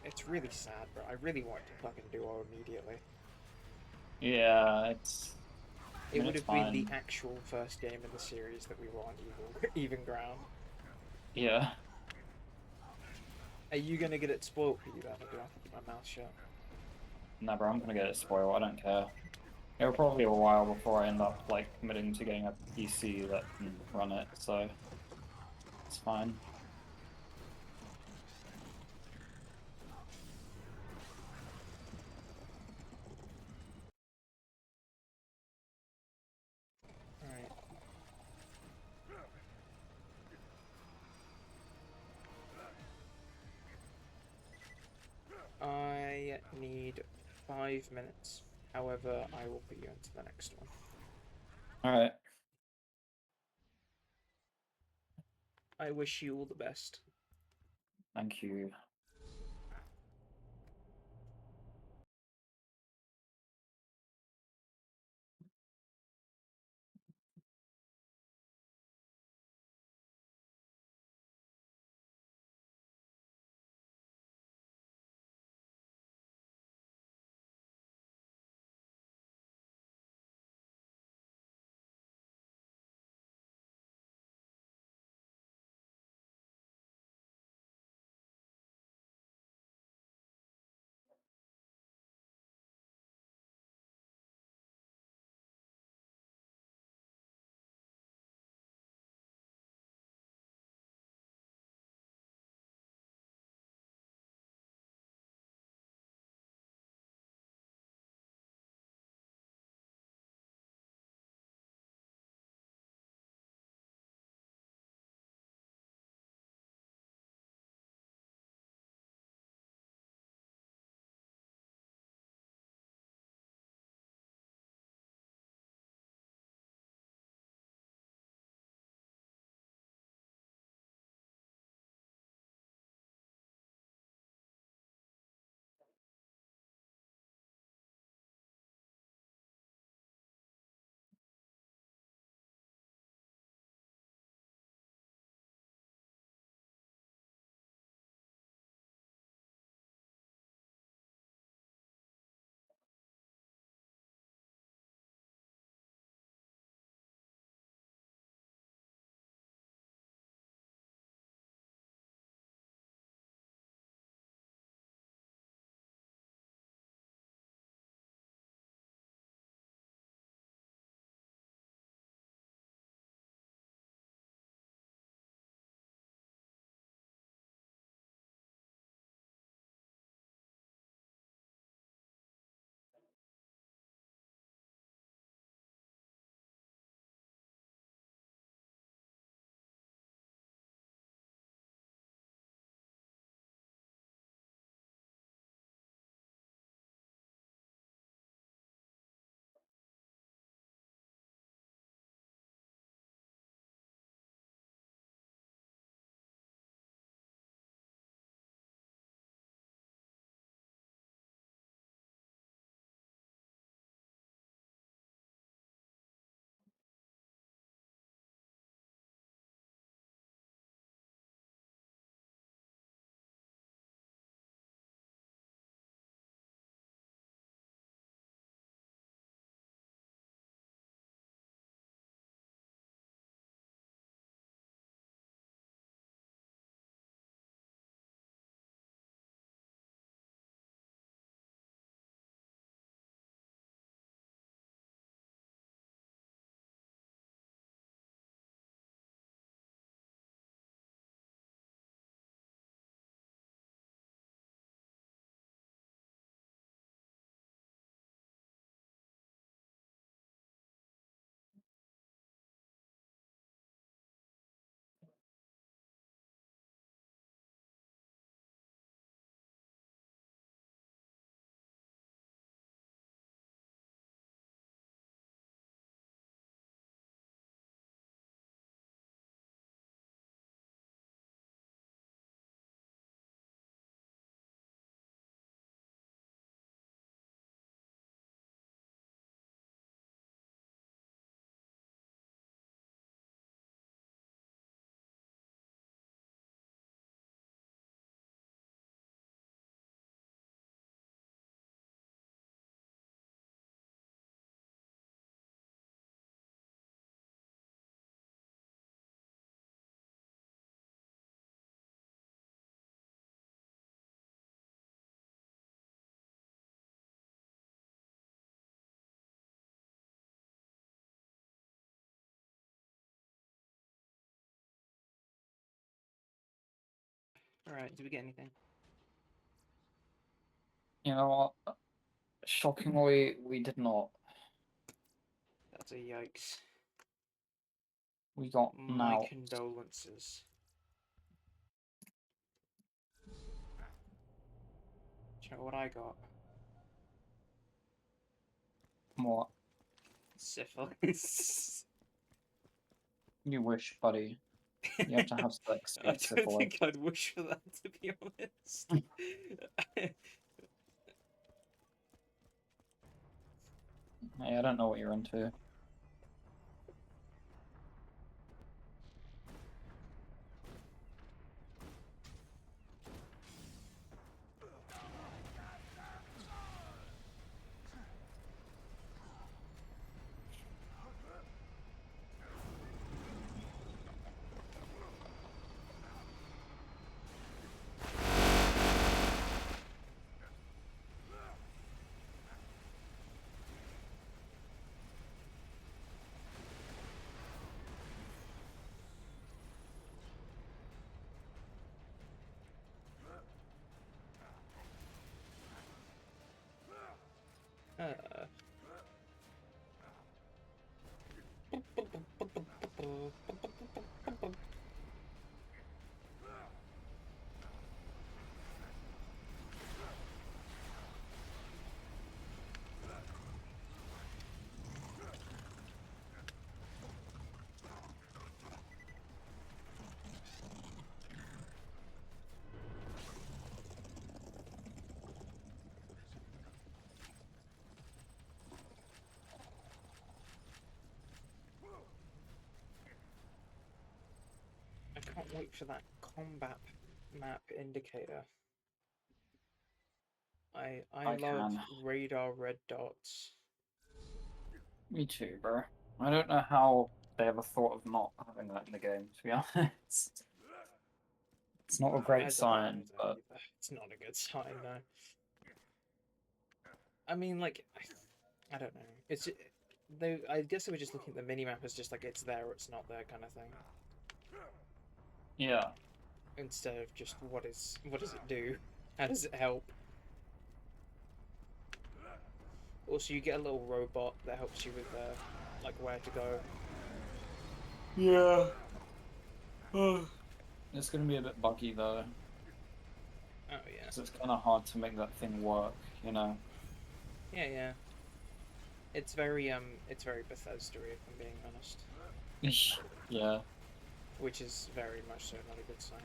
it's really sad, bro. I really want to fucking duo immediately. Yeah, it's... It would have been the fine. actual first game in the series that we were on even ground. Yeah. Are you gonna get it spoiled for you then, or do I have to keep my mouth shut? Nah, bro, I'm gonna get it spoiled, I don't care. It'll probably be a while before I end up, like, committing to getting a PC that can run it, so... It's fine. Alright. I need 5 minutes. However, I will put you into the next one. Alright. I wish you all the best. Thank you. Alright, did we get anything? You know what? Shockingly, we did not. That's a yikes. We got My now. condolences. Do you know what I got? What? Syphilis. You wish, buddy. You have to have sex I to don't survive. think I'd wish for that, to be honest. Hey, I don't know what you're into. I can't wait for that combat map indicator. I love can. radar red dots. Me too, bro. I don't know how they ever thought of not having that in the game, to be honest. It's not a I great don't sign, know but either. It's not a good sign, no. I mean, like, I don't know. It's I guess they were just looking at the minimap as just like it's there or it's not there kind of thing, yeah. instead of just what does it do? How does it help? Also, you get a little robot that helps you with like where to go. Yeah. It's gonna be a bit buggy though, Oh yeah. so it's kind of hard to make that thing work, you know. Yeah, yeah. It's very Bethesda, if I'm being honest. Yeah. Which is very much so not a good sign.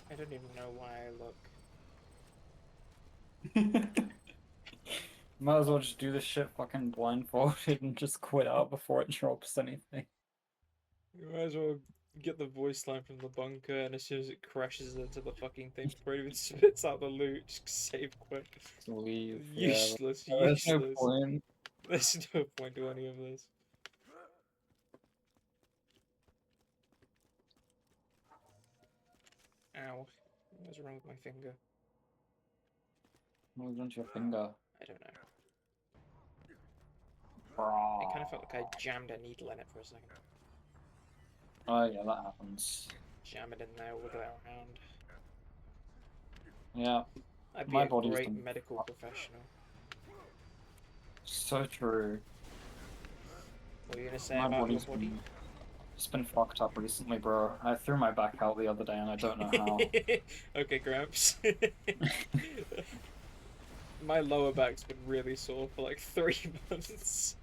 I don't even know why I look. Might as well just do this shit fucking blindfolded and just quit out before it drops anything. You might as well get the voice line from the bunker, and as soon as it crashes into the fucking thing before it even spits out the loot, just save quick. To leave, Useless, yeah. There's no useless. point. There's no point to any of this. Ow. What's wrong with my finger? What was onto your finger? I don't know. Bro. It kind of felt like I jammed a needle in it for a second. Oh yeah, that happens. Jam it in there, wiggle it around. Yeah. I'd be My a body's great been medical professional. so true. What are you gonna say My about your body's body? it's been fucked up recently, bro. I threw my back out the other day and I don't know how. Okay, Gramps. My lower back's been really sore for like 3 months.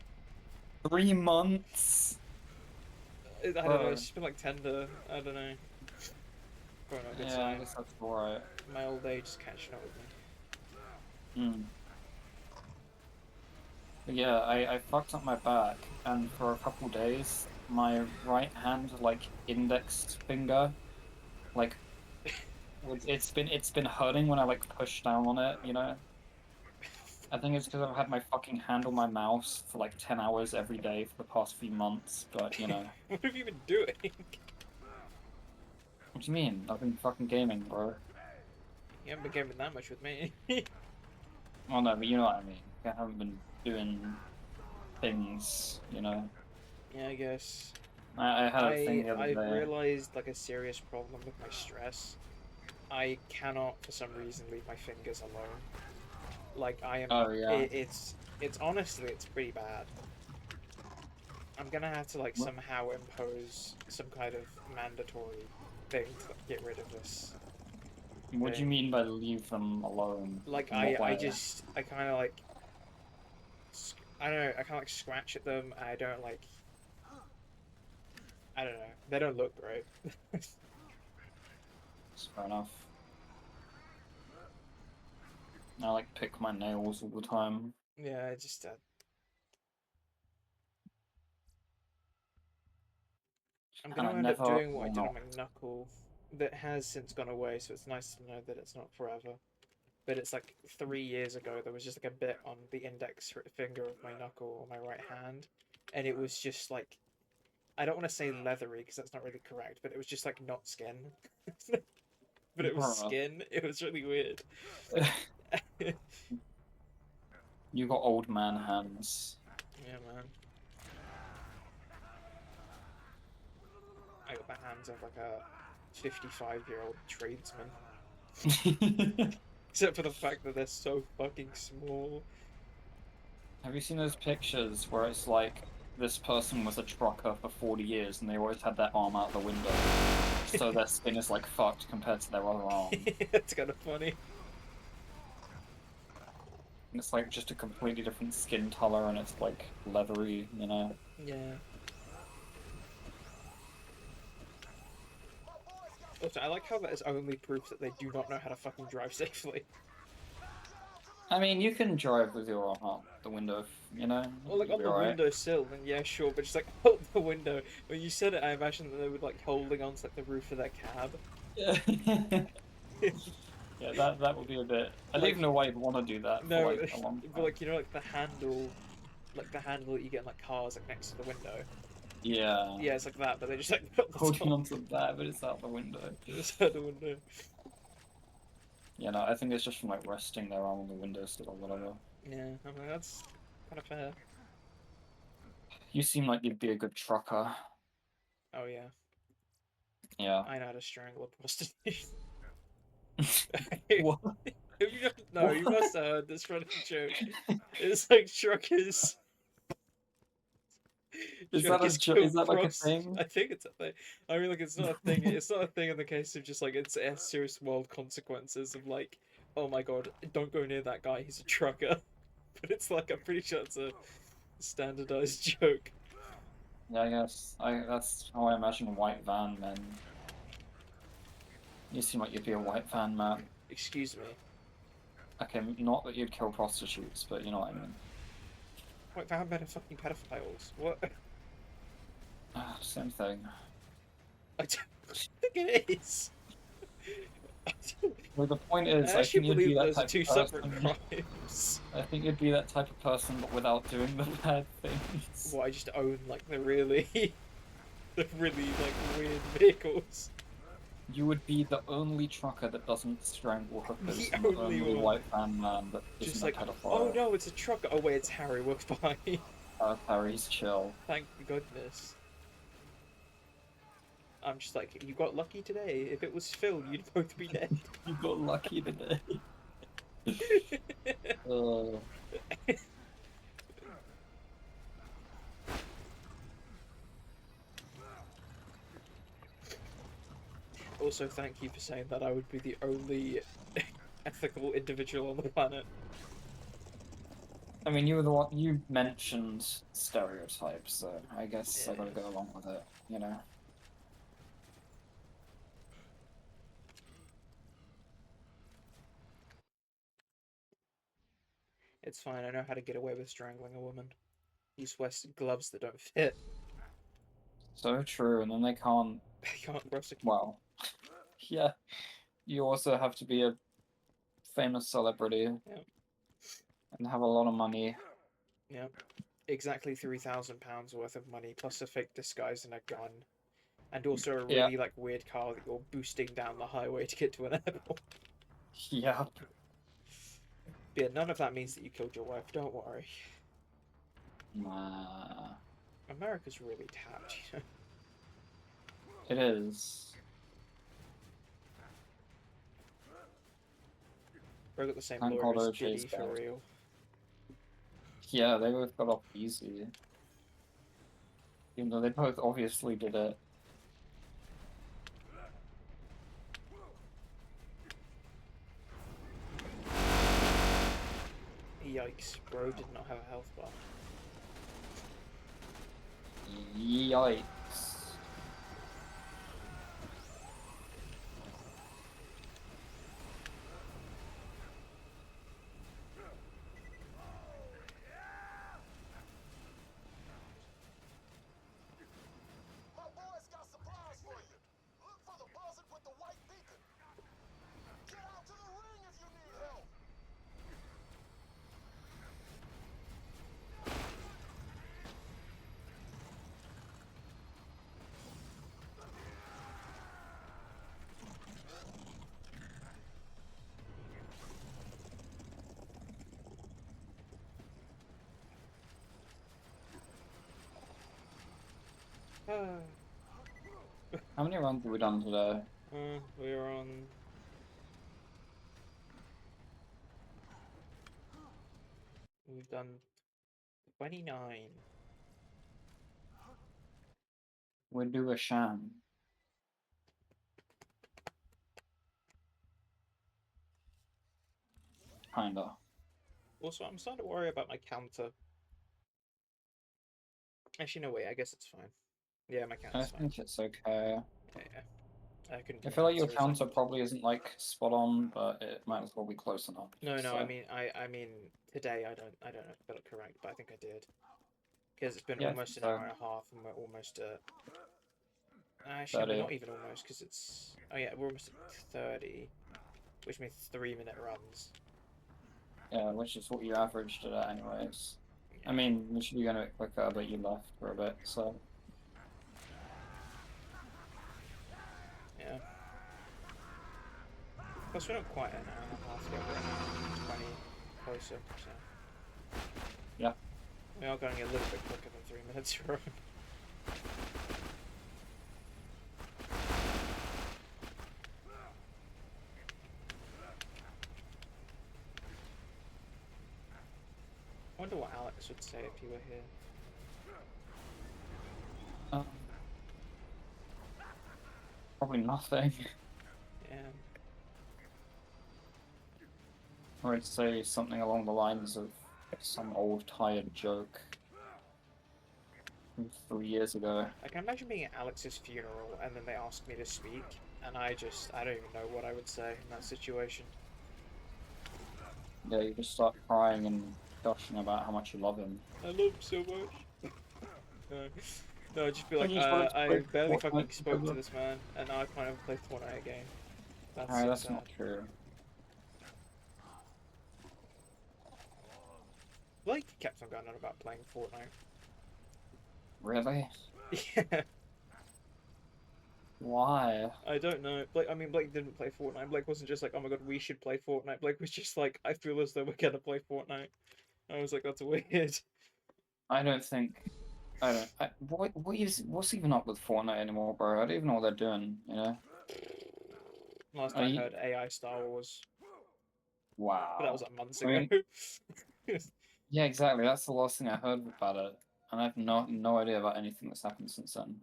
3 months? I don't know, it's just been like tender. I don't know. Probably not a good Yeah, sign. I guess that's alright. My old age is catching up with me. But yeah, I fucked up my back, and for a couple days, my right hand, like, index finger, like, it's been hurting when I, like, push down on it, you know? I think it's because I've had my fucking hand on my mouse for, like, 10 hours every day for the past few months, but, you know. What have you been doing? What do you mean? I've been fucking gaming, bro. You haven't been gaming that much with me. Well, no, but you know what I mean. I haven't been doing things, you know. Yeah, I guess. I had a thing the other I've day. realized like a serious problem with my stress. I cannot, for some reason, leave my fingers alone. Like I am. Oh yeah. It's honestly it's pretty bad. I'm gonna have to like What, somehow impose some kind of mandatory thing to get rid of this what do you thing. mean by leave them alone? Like In what way? I kind of like I don't know. I kind of like scratch at them. I don't like. I don't know. They don't look great. It's fair enough. I like pick my nails all the time. Yeah, I just I'm And gonna I end up never doing what I will did on not. my knuckle. That has since gone away, so it's nice to know that it's not forever. But it's like 3 years ago, there was just like a bit on the index finger of my knuckle on my right hand, and it was just like I don't want to say leathery because that's not really correct, but it was just like not skin, but it was Bruh. skin. It was really weird. You got old man hands. Yeah, man. I got the hands of like a 55-year-old tradesman. Except for the fact that they're so fucking small. Have you seen those pictures where it's like this person was a trucker for 40 years and they always had their arm out the window, so their skin is like fucked compared to their other arm. It's kind of funny. And it's like just a completely different skin color and it's like leathery, you know? Yeah. Also, I like how that is only proof that they do not know how to fucking drive safely. I mean, you can drive with your arm out the window, you know? Well, like You'll on be the alright. windowsill, then yeah, sure, but just like out the window. When you said it, I imagined that they were like holding onto like the roof of their cab. Yeah. Yeah, that would be a bit. I don't Like, even know why you'd want to do that for no, like a long but time. like you know, like the handle that you get in like cars, like next to the window. Yeah. Yeah, it's like that, but they just like put the Holding top onto that, but it's out the window. inside the window. Yeah, no, I think it's just from like resting their arm on the windowsill or whatever. Yeah, I mean that's kind of fair. You seem like you'd be a good trucker. Oh yeah, Yeah. I know how to strangle a prostitute. What? If you don't know, you What? must have heard this running joke. It's like truckers. Is that Truckers kill is that like a prostitutes. thing? I think it's a thing. I mean, like, it's not a thing. It's not a thing in the case of just like it's serious world consequences of like, oh my god, don't go near that guy. He's a trucker. But it's like I'm pretty sure it's a standardized joke. Yeah, I guess. That's how I imagine white van men. You seem like you'd be a white van man. Excuse me. Okay, not that you'd kill prostitutes, but you know what I mean. Wait, found better fucking pedophiles. What? Ah, same thing. I don't think it is. Well, the point I is, I actually think you'd be believe that those are type two of separate person. crimes. I think you'd be that type of person, but without doing the bad things. Well, I just own like the really, the really like weird vehicles. You would be the only trucker that doesn't strangle hookers, The and the only only one. white van man that Just isn't a like, pedophile. oh no, it's a trucker. Oh wait, it's Harry. We're fine. Harry's chill. Thank goodness. I'm just like, you got lucky today. If it was Phil, you'd both be dead. You got lucky today. uh, Also, thank you for saying that I would be the only ethical individual on the planet. I mean, you were the one you mentioned stereotypes, so I guess I Yeah. gotta go along with it. You know. It's fine. I know how to get away with strangling a woman. Use gloves that don't fit. So true, and then they can't. I can't prosecute. Well, yeah. You also have to be a famous celebrity Yeah. and have a lot of money. Yeah. Exactly £3,000 worth of money plus a fake disguise and a gun. and also a really like weird car that you're boosting down the highway to get to an airport. Yeah. But yeah, none of that means that you killed your wife. Don't worry. Nah. America's really tapped, you know. It is. We've got the same Thank lawyer God as OJ is Diddy for dead. real. Yeah, they both got off easy. Even though they both obviously did it. Yikes, bro did not have a health bar. Yikes. My boys got supplies for you. Look for the buzzard with the white beacon. Get out to the ring if you need help. How many runs have we done today? We're on... We've done 29. We'll do a sham. Kinda. Also, I'm starting to worry about my counter. Actually, no, wait, I guess it's fine. Yeah, my I counter's fine. think it's okay. Yeah. I couldn't do I my feel like your for a counter second. probably isn't like spot on, but it might as well be close enough. No, so. I mean, today I don't know if I got it correct, but I think I did. Because it's been Yeah, almost an so. hour and a half, and we're almost at... Actually, we're not even almost, because it's... Oh yeah, we're almost at 30, which means 3-minute runs. Yeah, which is what you averaged it at anyways. I mean, we should be going a bit quicker, but you left for a bit, so. Yeah. Plus, we're not quite an hour and a half yet, we're an hour and 20 closer, so... Yeah. We are going a little bit quicker than 3 minutes to run. I wonder what Alex would say if he were here. Probably nothing. Yeah. Or I'd say something along the lines of some old tired joke from 3 years ago. I can imagine being at Alex's funeral and then they ask me to speak, and I don't even know what I would say in that situation. Yeah, you just start crying and gushing about how much you love him. I love him so much. No, I'd just be like, I barely fucking spoke to this man, and now I can't even play Fortnite again. That's so that's sad. not true. Blake kept on going on about playing Fortnite. Really? Yeah. Why? I don't know. Blake didn't play Fortnite. Blake wasn't just like, oh my god, we should play Fortnite. Blake was just like, I feel as though we're gonna play Fortnite. I was like, that's weird. I don't think. What's even up with Fortnite anymore, bro? I don't even know what they're doing, you know? Last I heard, AI Star Wars. Wow. But that was like months I ago. mean, yeah, exactly. That's the last thing I heard about it. And I have no idea about anything that's happened since then.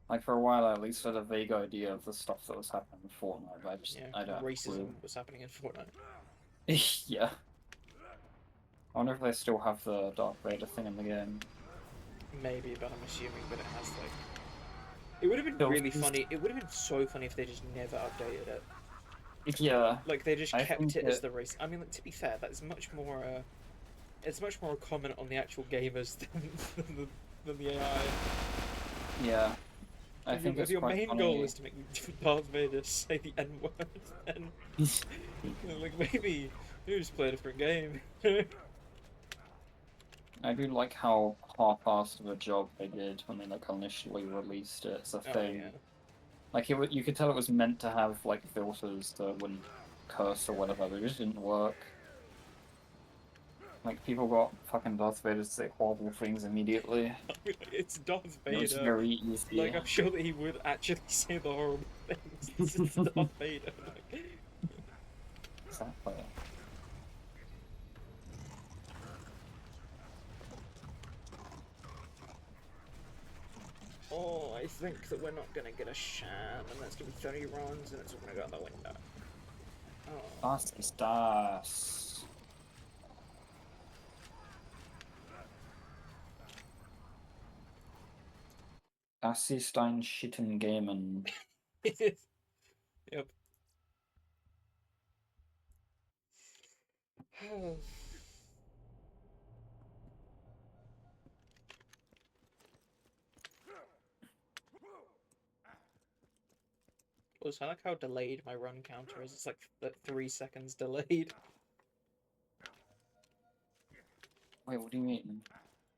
Like, for a while, I at least had a vague idea of the stuff that was happening in Fortnite, but I don't racism was happening in Fortnite. Yeah. I wonder if they still have the Darth Vader thing in the game. Maybe, but I'm assuming that it has, like... It would have been really funny. It would have been so funny if they just never updated it. Yeah. Like, they just kept it as the race. I mean, like, to be fair, that's much more, it's much more a comment on the actual gamers than the AI. Yeah. I think if your main goal is to make Darth Vader say the N-word, then like maybe just play a different game. I do like how half-assed of a job they did when they like initially released it. It's a Oh thing. yeah. Like you could tell it was meant to have like filters that wouldn't curse or whatever, but it just didn't work. Like people got fucking Darth Vader to say horrible things immediately. It's Darth It was Vader. very easy. Like, I'm sure that he would actually say the horrible things. It's Darth Vader. Like... Exactly. Oh, I think that we're not gonna get a sham, and that's gonna be 30 runs, and it's all gonna go out the window. Oh. Was ist das? Das ist ein Shitten Gamen. Yep. Also, I like how delayed my run counter is. It's like 3 seconds delayed. Wait, what do you mean?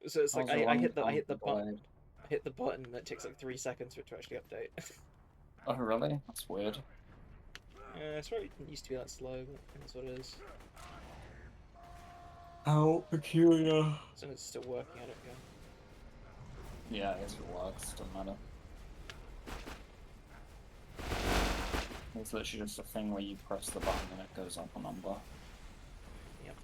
So it's like How's the I run hit the counter button. delayed? I hit the button and it takes like 3 seconds for it to actually update. Oh, really? That's weird. Yeah, it's probably it used to be that slow, but that's what it is. How peculiar. So it's still working at it again. Yeah, I guess it works. Doesn't matter. It's literally just a thing where you press the button and it goes up a number. Yep.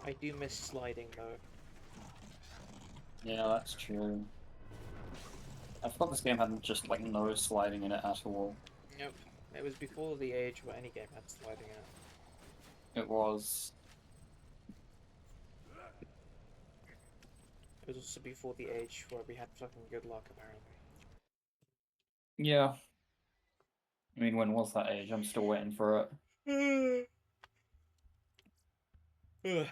I do miss sliding though. Yeah, that's true. I thought this game had just like no sliding in it at all. Yep. It was before the age where any game had sliding in it. It was. It was also before the age where we had fucking good luck, apparently. Yeah. I mean, when was that age? I'm still waiting for it. Ugh.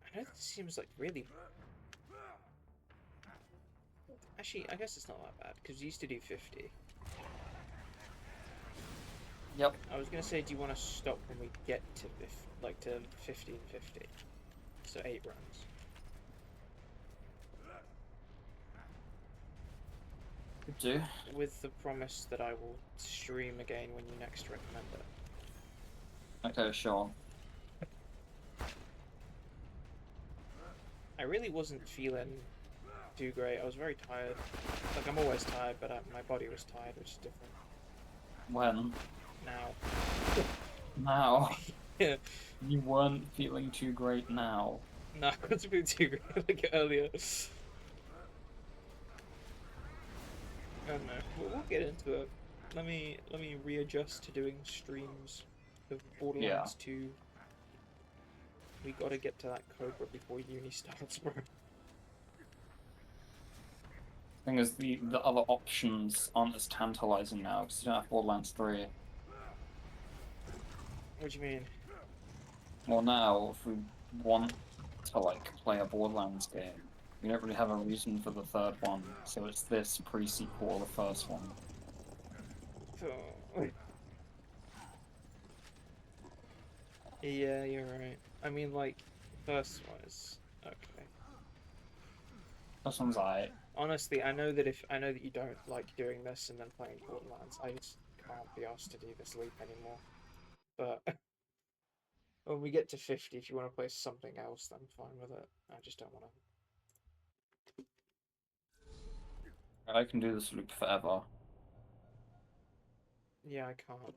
I know this seems like really... Actually, I guess it's not that bad, because you used to do 50. Yep. I was gonna say, do you want to stop when we get to like to 1550? So 8 runs. Could do. With the promise that I will stream again when you next recommend it. Okay, sure. I really wasn't feeling too great. I was very tired. Like, I'm always tired, but my body was tired, which is different. When? Now. Now. Yeah. You weren't feeling too great now. No, I wasn't feeling too great like earlier. I don't know. We'll get into it. Let me readjust to doing streams of Borderlands 2. We gotta get to that Cobra before uni starts, bro. Thing is, the other options aren't as tantalizing now because you don't have Borderlands 3. What do you mean? Well, now if we want to like play a Borderlands game, we don't really have a reason for the third one, so it's this pre-sequel or the first one. Oh. Yeah, you're right. I mean, like, first one is okay. First one's alright. Honestly, I know that you don't like doing this and then playing Borderlands, I just can't be asked to do this loop anymore. But when we get to 50, if you want to play something else, then I'm fine with it. I just don't want to. I can do this loop forever. Yeah, I can't.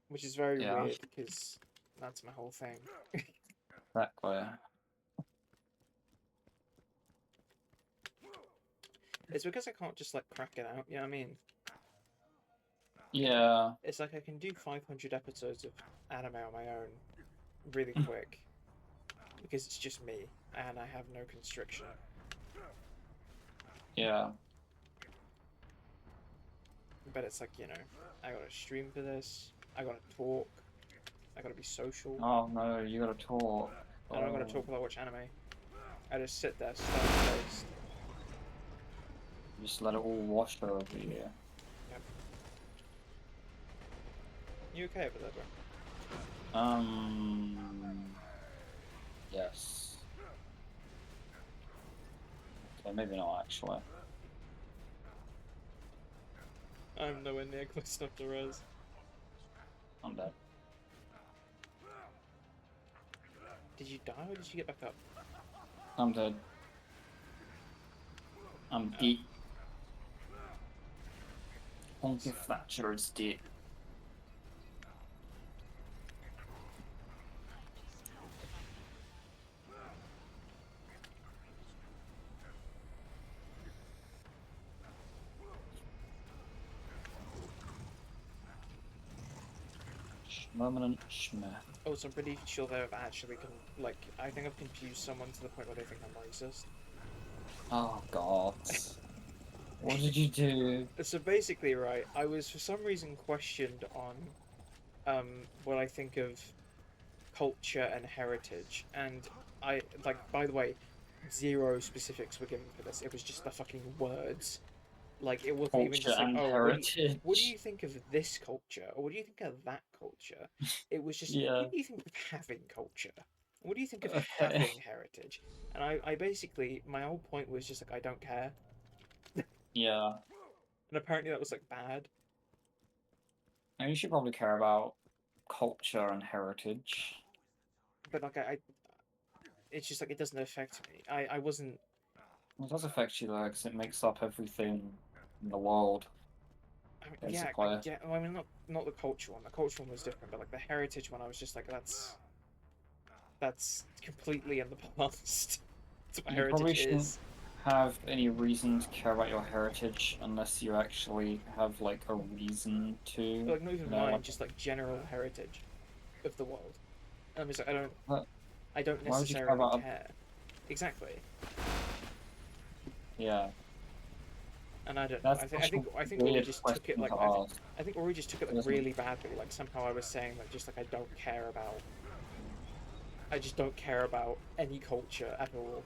Which is very Yeah. weird, because that's my whole thing. Exactly. It's because I can't just, like, crack it out, you know what I mean? Yeah. It's like I can do 500 episodes of anime on my own really quick. Because it's just me, and I have no constriction. Yeah. But it's like, you know, I gotta stream for this, I gotta talk, I gotta be social. Oh no, you gotta talk. I don't gotta talk while I watch anime. I just sit there, stone-faced. Just let it all wash over you. Yep. You okay over there, bro? Yes. Okay, maybe not actually. I'm nowhere near close enough to res. I'm dead. Did you die or did you get back up? I'm dead. I'm dead. Honky Thatcher is dead. Schmermanent Schmer. Oh, so I'm pretty sure they've actually like, I think I've confused someone to the point where they think I'm racist. Oh god. What did you do? So basically, right, I was for some reason questioned on what I think of culture and heritage, and I, like, by the way, zero specifics were given for this. It was just the fucking words. Like, it wasn't even Culture just like, and oh, heritage. what do you think of this culture? Or what do you think of that culture? It was just, Yeah. what do you think of having culture? What do you think of Okay. having heritage? And I basically, my whole point was just like, I don't care. Yeah. And apparently that was like bad. And you should probably care about culture and heritage. But like, it's just like, it doesn't affect me. I wasn't. It does affect you though, because it makes up everything in the world. I mean, Basically. yeah. Well, I mean, not the culture one. The culture one was different, but like the heritage one, I was just like, that's completely in the past. That's what You probably heritage shouldn't is. have any reason to care about your heritage unless you actually have like a reason to. But, like, not even You know, mine, like, just like general heritage of the world. And I'm just like, what- I don't why would you care necessarily about? care. Exactly. Yeah, And I don't know. that's I think a Ori weird just took it question like to ask. I think Ori just took it It like doesn't- really badly. Like somehow I was saying that just like I just don't care about any culture at all.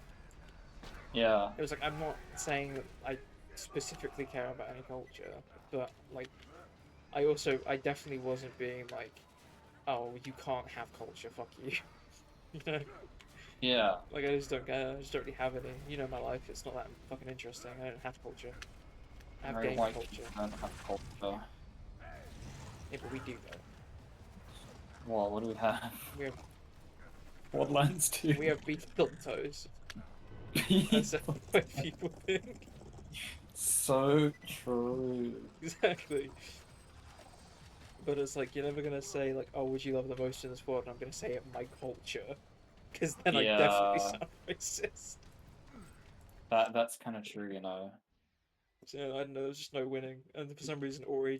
Yeah, It was like I'm not saying that I specifically care about any culture, but like I definitely wasn't being like, oh, you can't have culture, fuck you. You know? yeah. Like I just don't care, I just don't really have any. You know my life, it's not that fucking interesting. I don't have culture. I have Very game white culture. people don't have culture. Yeah, but we do though. What do we have? We have What lands do we have beef on toes. That's what people think. So true. Exactly. But it's like you're never gonna say like, "Oh, would you love the most in this world?" And I'm gonna say it my culture, because then I definitely Yeah, sound racist. that's kind of true, you know. So I don't know. There's just no winning, and for some reason, Ori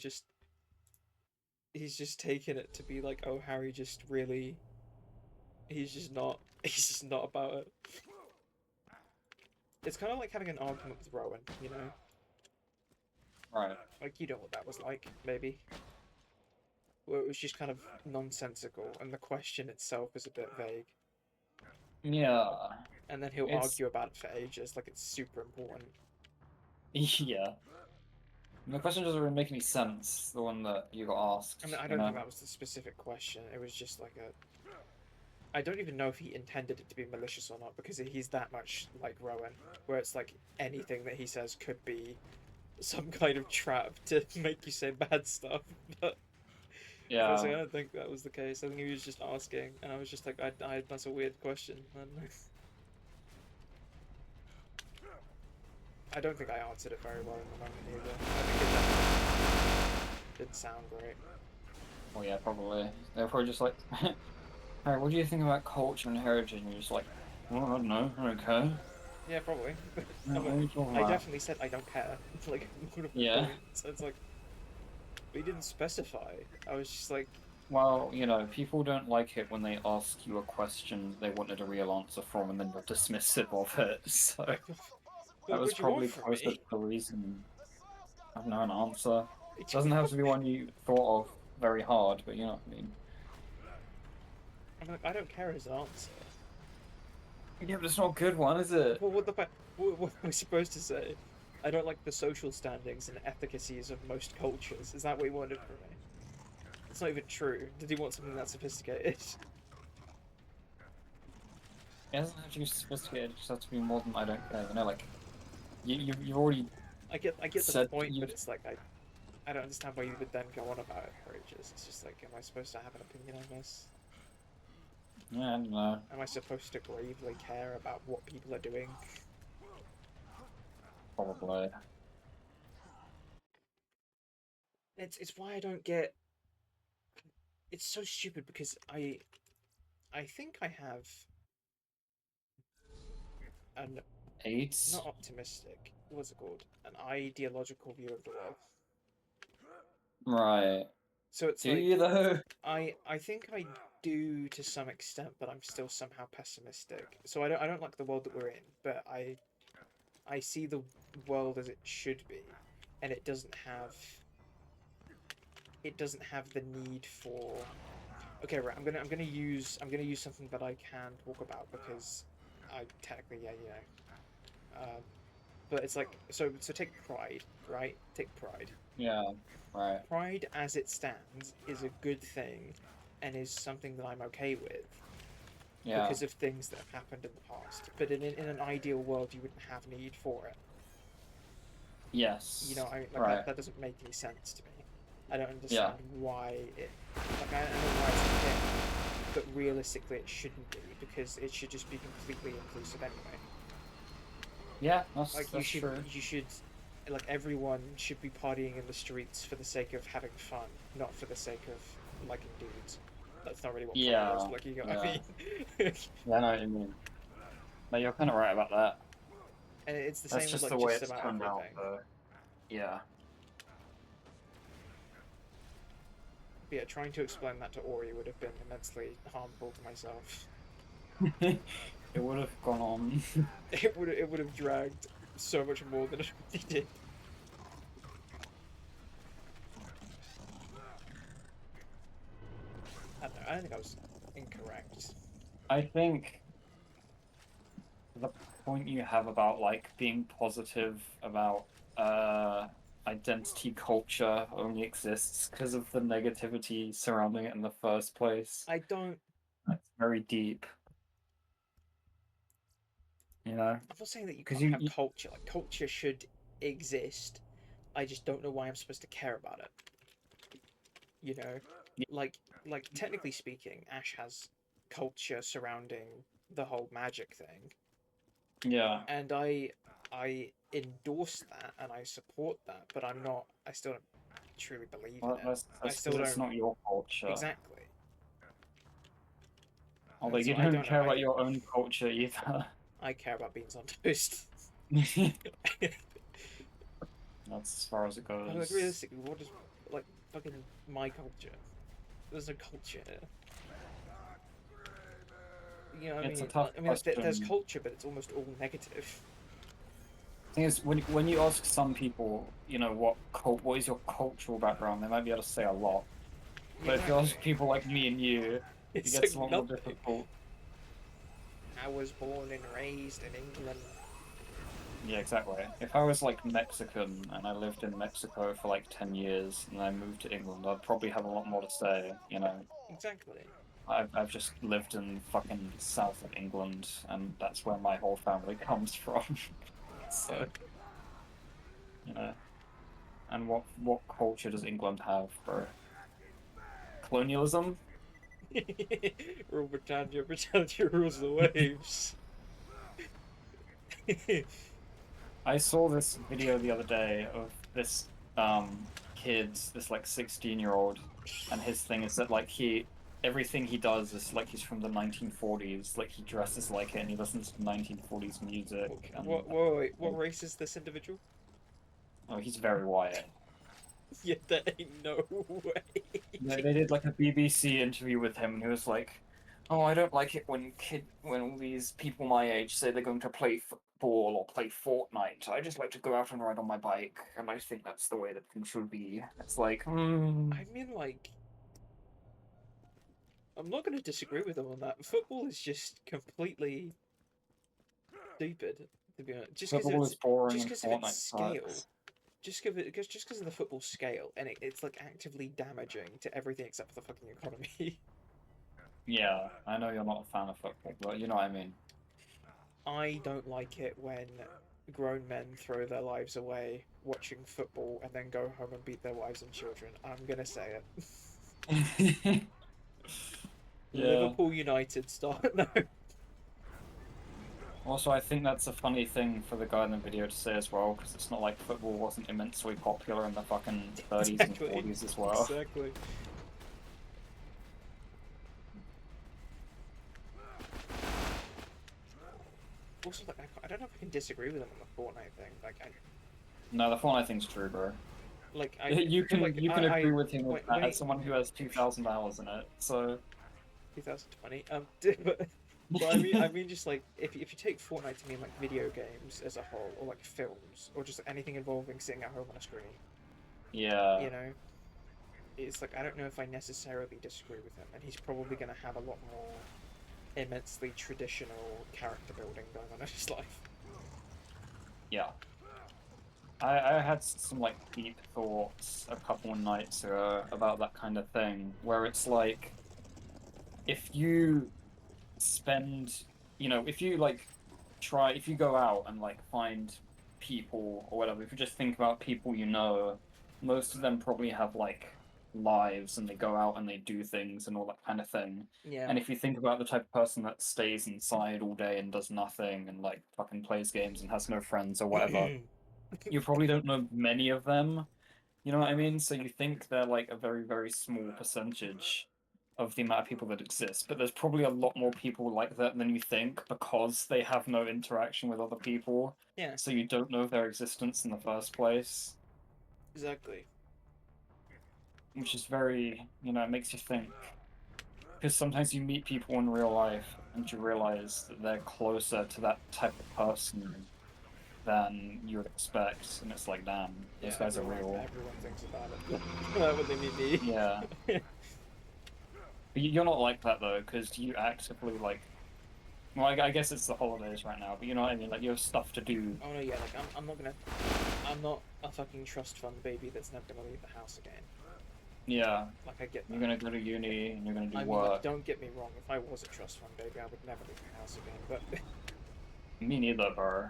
he's just taken it to be like, "Oh, Harry just really." He's just not. He's just not about it. It's kind of like having an argument with Rowan, you know? Right. Like you know what that was like, maybe. Where it was just kind of nonsensical, and the question itself is a bit vague. Yeah. And then he'll It's argue about it for ages, like it's super important. yeah. The question doesn't really make any sense. The one that you got asked, I mean, I you don't think know. that was the specific question. It was just like a. I don't even know if he intended it to be malicious or not, because he's that much like Rowan, where it's like anything that he says could be some kind of trap to make you say bad stuff. But I was Yeah. like, I don't think that was the case. I think he was just asking, and I was just like, that's a weird question. And I don't think I answered it very well in the moment either. I think it didn't sound great. Well, yeah, probably. They're probably just like, "Hey, what do you think about culture and heritage?" And you're just like, "Well, I don't know. I don't care." Yeah, probably. What are you talking I about? definitely said I don't care. Like multiple Yeah. points. It's like, but he didn't specify. I was just like, Well, you know, people don't like it when they ask you a question they wanted a real answer from and then you're dismissive of it. So that was what do you want probably from closer to me? the reason I have no an answer. What do you Doesn't have want? to be one you thought of very hard, but you know what I mean. I'm like, I don't care his answer. Yeah, but it's not a good one, is it? Well, what am I supposed to say? I don't like the social standings and efficacies of most cultures. Is that what he wanted from me? It's not even true. Did he want something that sophisticated? It doesn't have to be sophisticated, it just has to be more than I don't care. You know, like you've already I get the said point, you. but it's like I don't understand why you would then go on about it for ages. It's just like, am I supposed to have an opinion on this? Yeah, I don't know. Am I supposed to gravely care about what people are doing? Probably. It's why I don't get. It's so stupid because I think I have an Eight. not optimistic. What's it called? An ideological view of the world. Right. So it's Do like you though? I think I do to some extent, but I'm still somehow pessimistic. So I don't like the world that we're in, but I see the world as it should be, and it doesn't have the need for. Okay, right. I'm gonna use something that I can talk about because I technically but it's like so take pride, right? Take pride. Yeah. Right. Pride as it stands is a good thing, and is something that I'm okay with Yeah. because of things that have happened in the past. But in an ideal world, you wouldn't have need for it. Yes. You know, I like Right. that doesn't make any sense to me. I don't Yeah. understand why it. Like I know why it's a thing, but realistically, it shouldn't be because it should just be completely inclusive anyway. Yeah. Like That's true. you should, like everyone should be partying in the streets for the sake of having fun, not for the sake of liking dudes. That's not really what pride is. Yeah. Like you know what I Yeah. mean. Yeah. I know what you mean. No, you're kind of right about that. And it's the That's same with just like the way just it's about turned out, everything. though. Yeah. But yeah, trying to explain that to Ori would have been immensely harmful to myself. It would have gone on. It would have dragged so much more than it really did. I don't know. I don't think I was incorrect. I think the point you have about like being positive about identity culture only exists because of the negativity surrounding it in the first place. I don't. That's very deep, you know? I'm not saying that you Because can't have culture. Like culture should exist. I just don't know why I'm supposed to care about it. You know, like technically speaking, Ash has culture surrounding the whole magic thing. yeah. And I endorse that and I support that, but I'm not. I still don't truly believe in Well, it. I that's still because it's don't not your culture. exactly. Although And so you I don't don't know. care about your own culture either. I care about beans on toast. That's as far as it But like goes. realistically, what is like fucking my culture? There's no culture. You know, what I It's a mean, tough there's question. culture, but it's almost all negative. Thing is, when you ask some people, you know, what is your cultural background, they might be able to say a lot. But if you ask Exactly. people like me and you, it It's gets like a lot more nothing. difficult. I was born and raised in England. Yeah, exactly. If I was like Mexican and I lived in Mexico for like 10 years and I moved to England, I'd probably have a lot more to say, you know. Exactly. I've just lived in fucking south of England and that's where my whole family comes from. So, you know. And what culture does England have, bro? colonialism. Rule Britannia, Britannia rules the waves. I saw this video the other day of this kid, this like 16-year-old, and his thing is that like everything he does is like he's from the 1940s, like he dresses like it and he listens to 1940s music. And Wait, what race is this individual? oh, he's very white. Yeah, there ain't no way. They did like a BBC interview with him, and he was like, "Oh, I don't like it when all these people my age say they're going to play football or play Fortnite. I just like to go out and ride on my bike, and I think that's the way that things should be." It's like, I mean, like, I'm not going to disagree with him on that. Football is just completely stupid, to be honest. football is boring Just and because of its Fortnite scale. sucks. Just because of the football scale, and it's like actively damaging to everything except for the fucking economy. Yeah, I know you're not a fan of football, but you know what I mean. I don't like it when grown men throw their lives away watching football and then go home and beat their wives and children. I'm gonna say it. Yeah. Liverpool United start. No. Also, I think that's a funny thing for the guy in the video to say as well, because it's not like football wasn't immensely popular in the fucking 30s Exactly. and 40s as well. Exactly. Also, like, I don't know if I can disagree with him on the Fortnite thing. Like, No, the Fortnite thing's true, bro. like You can agree with him with that when as someone who has 2,000 hours in it. So 2020. But I mean, just like if you take Fortnite to mean like video games as a whole, or like films, or just anything involving sitting at home on a screen, yeah, you know, it's like I don't know if I necessarily disagree with him, and he's probably going to have a lot more immensely traditional character building going on in his life. yeah. I had some like deep thoughts a couple of nights ago about that kind of thing, where it's like, if you spend, if you like if you go out and like find people or whatever, if you just think about people you know, most of them probably have like lives and they go out and they do things and all that kind of thing. Yeah. And if you think about the type of person that stays inside all day and does nothing and like fucking plays games and has no friends or whatever, you probably don't know many of them. You know what I mean? So you think they're like a very, very small percentage of the amount of people that exist, but there's probably a lot more people like that than you think because they have no interaction with other people. Yeah. So you don't know their existence in the first place. Exactly. Which is very, it makes you think. Because sometimes you meet people in real life and you realize that they're closer to that type of person than you would expect, and it's like, damn, those guys are real. Everyone thinks about it when they meet me. Yeah. But you're not like that though, because you actively like. Well, I guess it's the holidays right now, but you know what I mean. Like you have stuff to do. Oh no, yeah. Like I'm not a fucking trust fund baby that's never gonna leave the house again. Yeah. Like I get that. You're gonna go to uni and you're gonna do I mean, work. like, don't get me wrong. If I was a trust fund baby, I would never leave the house again. But Me neither, bro.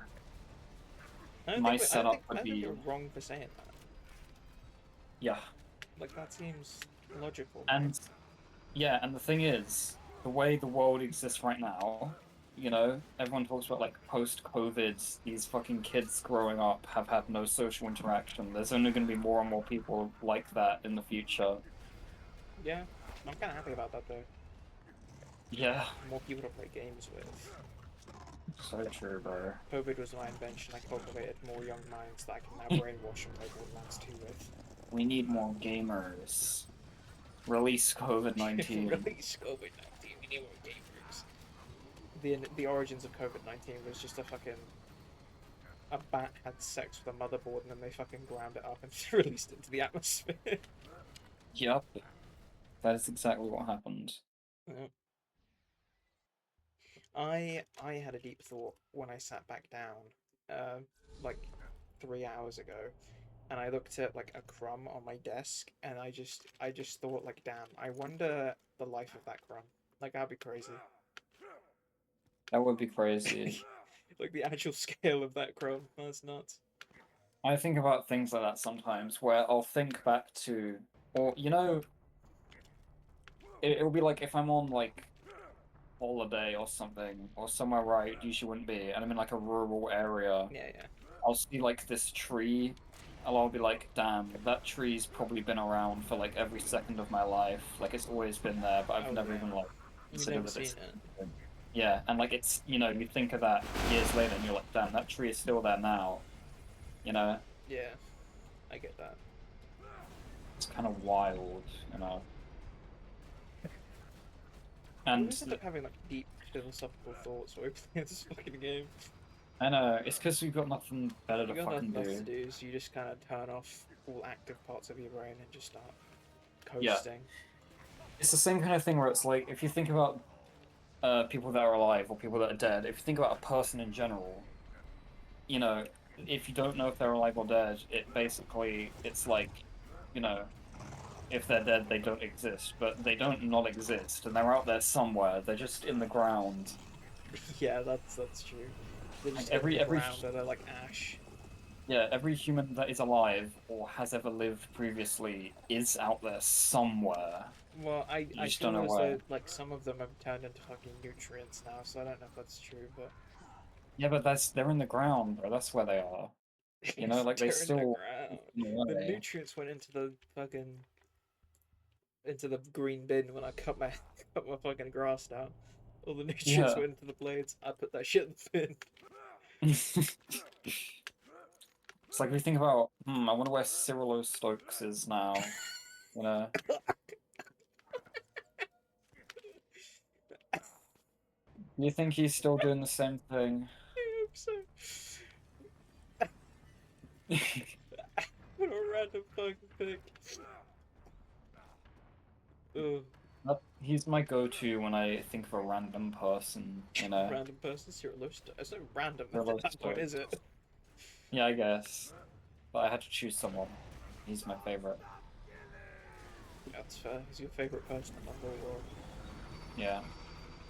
I My think setup would I think be. you're wrong for saying that. Yeah. Like that seems logical. And yeah, and the thing is, the way the world exists right now, everyone talks about like post-COVID, these fucking kids growing up have had no social interaction. There's only going to be more and more people like that in the future. Yeah, I'm kind of happy about that though. Yeah. More people to play games with. So true, bro. COVID was my invention. I cultivated more young minds that I can now brainwash and play Borderlands 2 with. We need more gamers. Release COVID-19. Release COVID-19. We need more gamers. The origins of COVID-19 was just a bat had sex with a motherboard and then they fucking ground it up and released it into the atmosphere. Yep. That is exactly what happened. Yeah. I had a deep thought when I sat back down, like 3 hours ago, and I looked at like a crumb on my desk, and I just thought like, damn, I wonder the life of that crumb. Like that'd be crazy. That would be crazy. Like the actual scale of that crumb. That's nuts. I think about things like that sometimes, where I'll think back to, or it'll be like if I'm on like holiday or something, or somewhere where I usually wouldn't be, and I'm in like a rural area, Yeah, yeah. I'll see like this tree, and I'll be like, damn, that tree's probably been around for like every second of my life. Like it's always been there, but I've Oh never yeah. even like You've considered never that seen it's it. yeah, and like it's you think of that years later, and you're like, damn, that tree is still there now. You know, Yeah, I get that. it's kind of wild, you know. I And always end up having like deep philosophical thoughts while we play this fucking game. I know it's because we've got nothing better to You got fucking nothing else to do. do, so you just kind of turn off all active parts of your brain and just start Yeah, coasting. it's the same kind of thing where it's like if you think about people that are alive or people that are dead, if you think about a person in general, you know, if you don't know if they're alive or dead, it basically it's like, you know, if they're dead, they don't exist, but they don't not exist, and they're out there somewhere. They're just in the ground. Yeah, that's true. They're Like just in the every ground and they're like ash. yeah, every human that is alive or has ever lived previously is out there somewhere. Well, You I just don't know feel as where. though like some of them have turned into fucking nutrients now, so I don't know if that's true, but Yeah, but they're in the ground, bro. That's where they are. You know, like they they're in the still ground. in the The way. nutrients went into the fucking into the green bin when I cut my cut my fucking grass down. All the nutrients Yeah. went into the blades. I put that shit in the bin. It's like we think about, I wonder where Cyrilo Stokes is now. You know, you think he's still doing the same thing? I hope so. What a random fucking pick. Ugh. He's my go-to when I think of a random person. You know, Random person, Cyril It's not random Cyrilo at that point, is Stokes. it? Yeah, I guess. But I had to choose someone. He's my favorite. That's fair. He's your favourite person in the whole world. Yeah.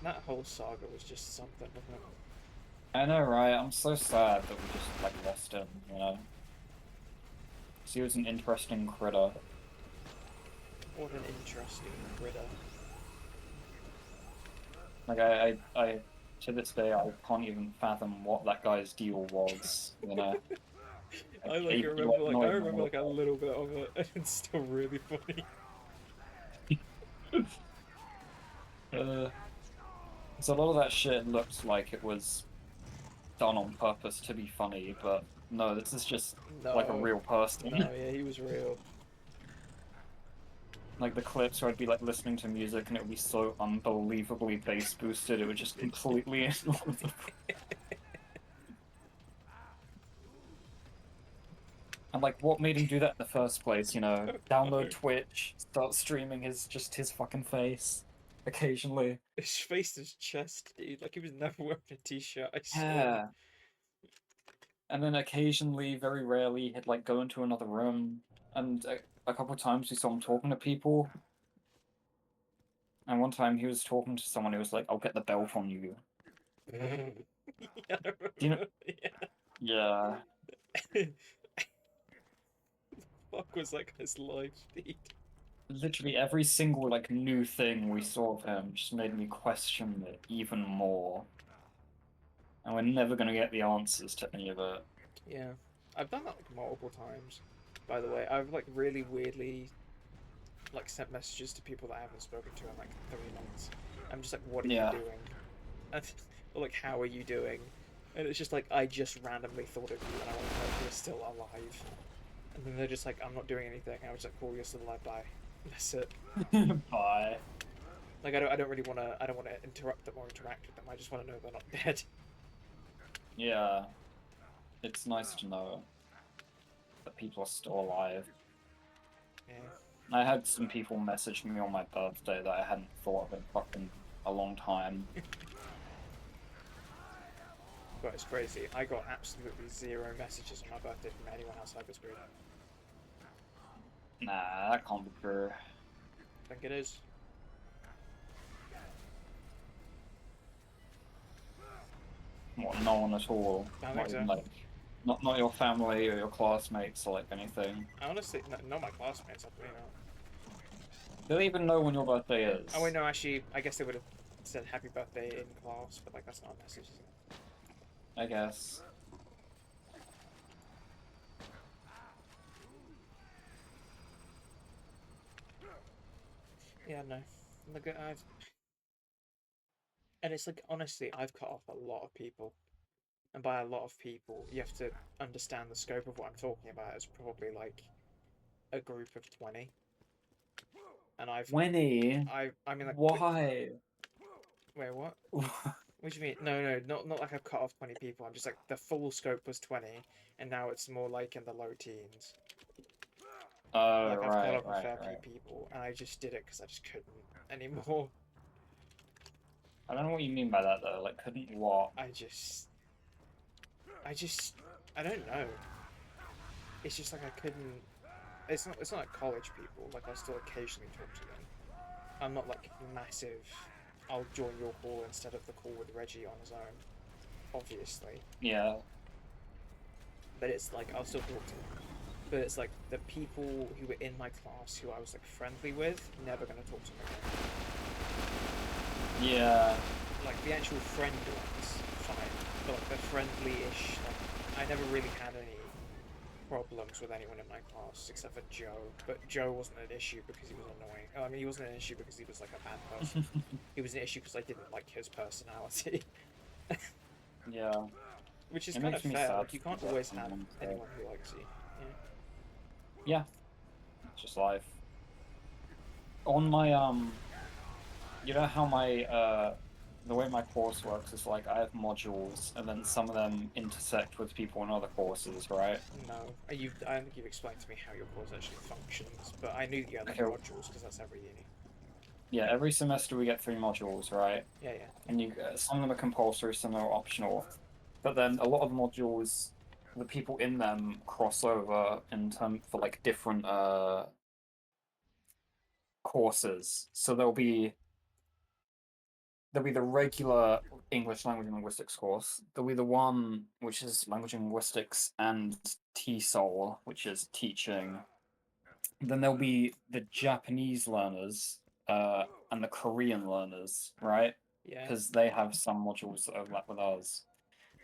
That whole saga was just something, wasn't it? I know, right? I'm so sad that we just like lost him. You know, 'cause he was an interesting critter. What an interesting critter. Like to this day, I can't even fathom what that guy's deal was. You know, I he, he, like, not I even remember looked like a little bit of it, and it's still really funny. So a lot of that shit looks like it was done on purpose to be funny, but no, this is just like a No, real person. no, yeah, he was real. Like the clips where I'd be like listening to music and it would be so unbelievably bass boosted, it would just completely And like what made him do that in the first place, you know? Download Twitch, start streaming his fucking face occasionally. His face, his chest, dude. Like he was never wearing a t-shirt. I swear. Yeah. And then occasionally, very rarely, he'd like go into another room, and a couple of times we saw him talking to people. And one time he was talking to someone who was like, "I'll get the belt on you." Yeah, I Do you know? remember. Yeah. Yeah. Fuck was that guy's life, dude? Literally every single like new thing we saw of him just made me question it even more. And we're never gonna get the answers to any of it. Yeah, I've done that like multiple times. By the way, I've like really weirdly like sent messages to people that I haven't spoken to in like 3 months. I'm just like, what are you Yeah. doing? And, or like, how are you doing? And it's just like, I just randomly thought of you and I want to know if you're still alive. And then they're just like, I'm not doing anything. And I was like, cool, you're still alive, bye. And that's it. Bye. Like, I don't really want to, I don't want to interrupt them or interact with them. I just want to know they're not dead. Yeah. It's nice to know that people are still alive. Yeah. I had some people message me on my birthday that I hadn't thought of in fucking a long time. But it's crazy. I got absolutely 0 messages on my birthday from anyone outside this group. Nah, that can't be true. I think it is. What, no one at all? I think Not so. even like, not your family or your classmates or like anything. I honestly, not my classmates, I believe not. Do they even know when your birthday is? Oh wait, no, actually, I guess they would have said happy birthday in class, but like that's not a message, is it? I guess. Yeah, no. Look, and it's like honestly, I've cut off a lot of people, and by a lot of people, you have to understand the scope of what I'm talking about. It's probably like a group of 20, and Winnie, I mean like, why? wait, what? What do you mean? No, not like I've cut off 20 people. I'm just like the full scope was 20, and now it's more like in the low teens. Oh, Like I've cut right, off a right, fair few right. people, and I just did it because I just couldn't anymore. I don't know what you mean by that though. Like, couldn't what? I don't know. It's just like I couldn't. It's not like college people. Like I still occasionally talk to them. I'm not like massive. I'll join your call instead of the call with Reggie on his own, obviously. Yeah. But it's like I'll still talk to them. But it's like the people who were in my class who I was like friendly with, never gonna talk to them again. Yeah. Like the actual friend ones, fine. But like the friendly-ish, like I never really had any problems with anyone in my class except for Joe. But Joe wasn't an issue because he was annoying. Oh, I mean, he wasn't an issue because he was like a bad person. He was an issue because I didn't like his personality. Yeah. Which is It kind of makes me fair. sad Like you can't that always have someone said- anyone who likes you. Yeah. Yeah. It's just life. On my you know how my the way my course works is like I have modules and then some of them intersect with people in other courses, right? No, I don't think you've explained to me how your course actually functions, but I knew you had like Okay. modules because that's every uni. Yeah, every semester we get 3 modules, right? Yeah. And some of them are compulsory, some are optional. But then a lot of modules, the people in them cross over in term for like different courses. So there'll be the regular English language and linguistics course. There'll be the one which is language and linguistics and TESOL, which is teaching. Then there'll be the Japanese learners and the Korean learners, right? Yeah. Because they have some modules that overlap with ours.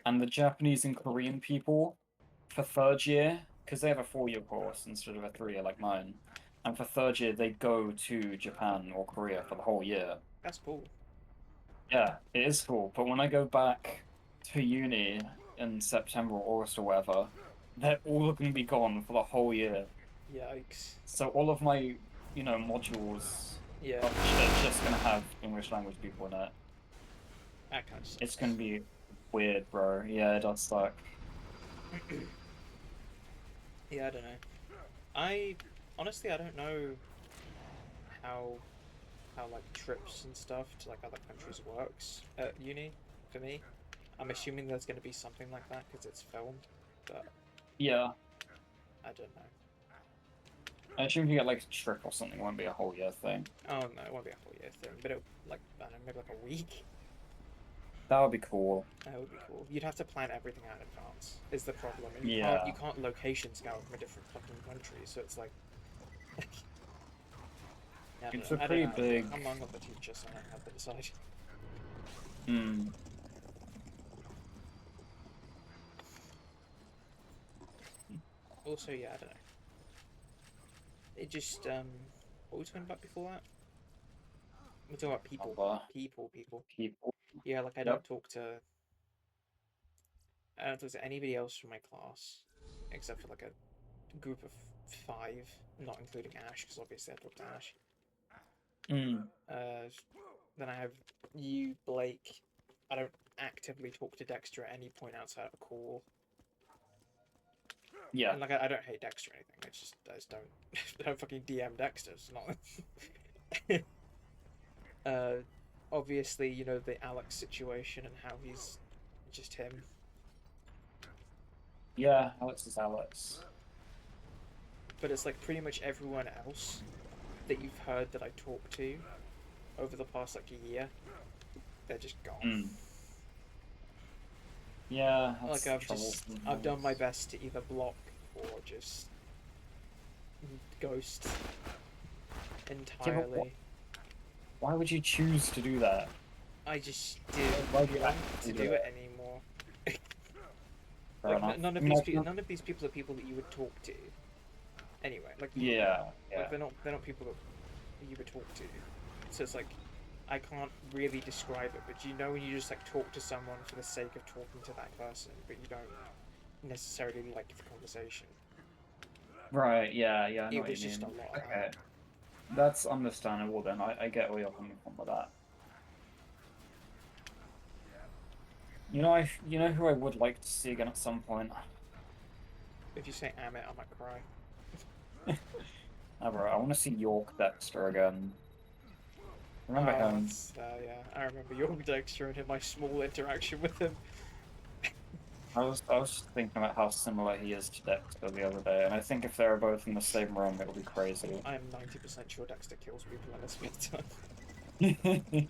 And the Japanese and Korean people for third year, because they have a 4-year course instead of a 3-year like mine. And for third year, they go to Japan or Korea for the whole year. That's cool. Yeah, it is cool. But when I go back to uni in September or August or whatever, they're all going to be gone for the whole year. Yikes. So all of my, modules Yeah. are just going to have English language people in it. That kind of sucks. It's going to be weird, bro. Yeah, it does suck. Yeah, I don't know. Honestly, I don't know how like trips and stuff to like other countries works at uni for me. I'm assuming there's going to be something like that because it's filmed, but Yeah. I don't know. I assume if you get like a trip or something, it won't be a whole year thing. Oh no, it won't be a whole year thing, but it like I don't know, maybe like a week. That would be cool. That would be cool. You'd have to plan everything out in advance. Is the problem? And Yeah. you can't location scout from a different fucking country, so it's like. Yeah, It's a pretty big. I'm not the teacher, so I don't have to decide. Hmm. Also, yeah, I don't know. It just what were we talking about before that? We're talking about people. People. Yeah, like I Yep. don't talk to anybody else from my class except for like a group of 5, not including Ash, because obviously I talk to Ash. Then I have you, Blake. I don't actively talk to Dexter at any point outside of a call. Yeah. And like I don't hate Dexter or anything. It's just I just don't I don't fucking DM Dexter. It's not. Obviously, you know the Alex situation and how he's just him. Yeah, Alex is Alex. But it's like pretty much everyone else that you've heard that I talk to over the past like a year, they're just gone. Yeah, like I've done my best to either block or just ghost. entirely. Why would you choose to do that? I just Why didn't do you want actually to do do it it? anymore. Fair Like enough. none of I mean, these like, people, none of these people are people that you would talk to. Anyway, like yeah, like yeah. they're not people that you would talk to. So it's like I can't really describe it, but you know when you just like talk to someone for the sake of talking to that person, but you don't necessarily like the conversation. Right, yeah, I know It what you was just a mean. lot of Okay. that. That's understandable then. I get where you're coming from with that. You know who I would like to see again at some point? If you say Amit, I might cry. Bro, I want to see York Dexter again. Remember Oh, him? that's yeah. I remember York Dexter and my small interaction with him. I was just thinking about how similar he is to Dexter the other day, and I think if they were both in the same room, it would be crazy. I am 90% sure Dexter kills people in this time.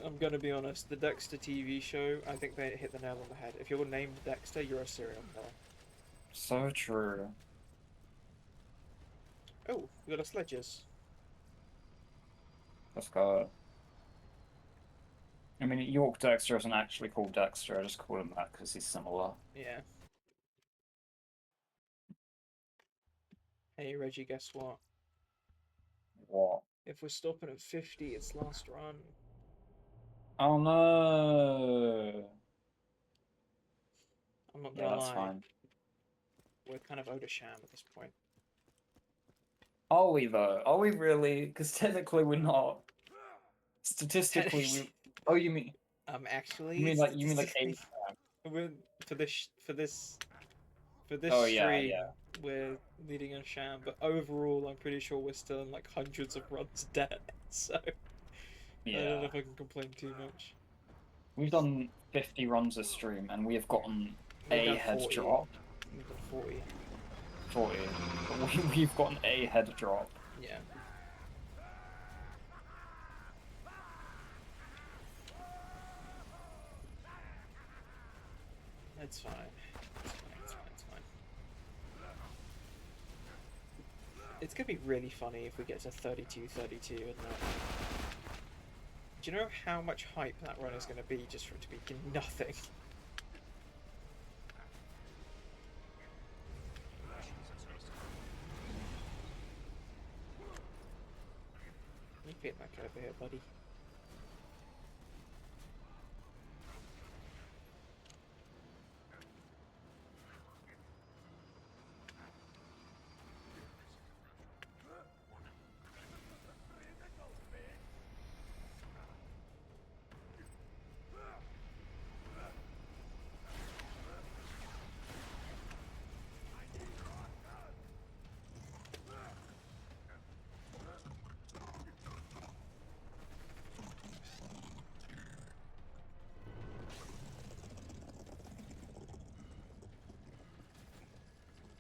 I'm gonna be honest, the Dexter TV show, I think they hit the nail on the head. If you're named Dexter, you're a serial killer. So true. Oh, we got a sledges. Let's go. I mean, York Dexter isn't actually called Dexter, I just call him that because he's similar. Yeah. Hey Reggie, guess what? What? If we're stopping at 50, it's last run. Oh no! I'm not Yeah, gonna that's lie. fine. We're kind of owed a sham at this point. Are we though? Are we really? Because technically we're not. Statistically, we. Oh, Actually, you mean like statistically, eight? we're for this Oh yeah, stream, yeah, we're leading a sham, but overall, I'm pretty sure we're still in like hundreds of runs debt. So I don't know yeah. if I can complain too much. We've done 50 runs a stream, and we have gotten We've a done head 40. drop. We've done 40. 40, but we've gotten a head drop. Yeah. It's fine. It's fine. It's gonna be really funny if we get to 32-32 and that. Do you know how much hype that run is gonna be just for it to be nothing? Let me get back over here, buddy.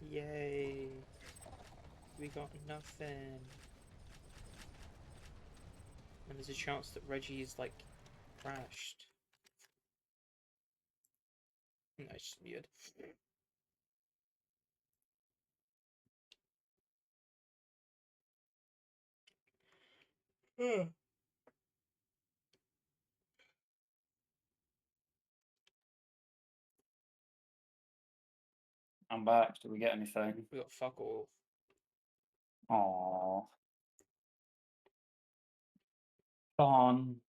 Yay. We got nothing. And there's a chance that Reggie is like crashed. No, it's just weird. I'm back. Did we get anything? We got fuck all. Aww. Gone.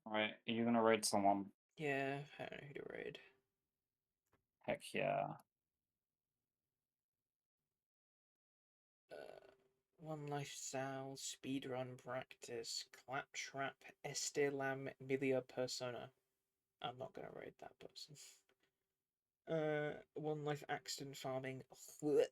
Alright, are you gonna raid someone? Yeah, I don't know who to raid. Heck yeah. One lifestyle, speedrun practice, claptrap, estelam, milia persona. I'm not gonna raid that person. One life accident farming. What?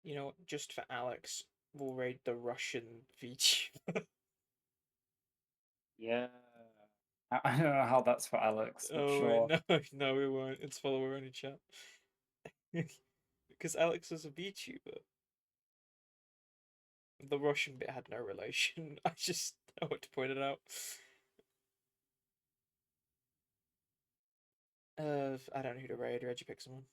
You know, just for Alex, we'll raid the Russian VTuber. Yeah. I don't know how that's for Alex, but Oh sure. wait, no, no, we won't. It's follower only chat. Because Alex is a VTuber. The Russian bit had no relation. I just want to point it out. I don't know who to raid. Reggie, pick someone.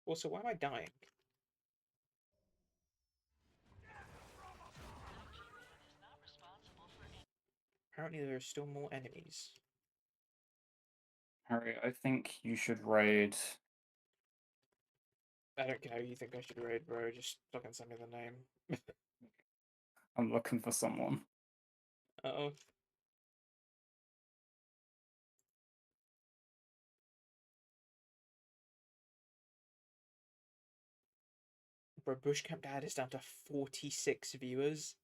Also, why am I dying? Apparently there are still more enemies. Harry, I think you should raid. I don't care who you think I should raid, bro. Just fucking send me the name. I'm looking for someone. Uh-oh. Bro, Bushcamp Dad is down to 46 viewers.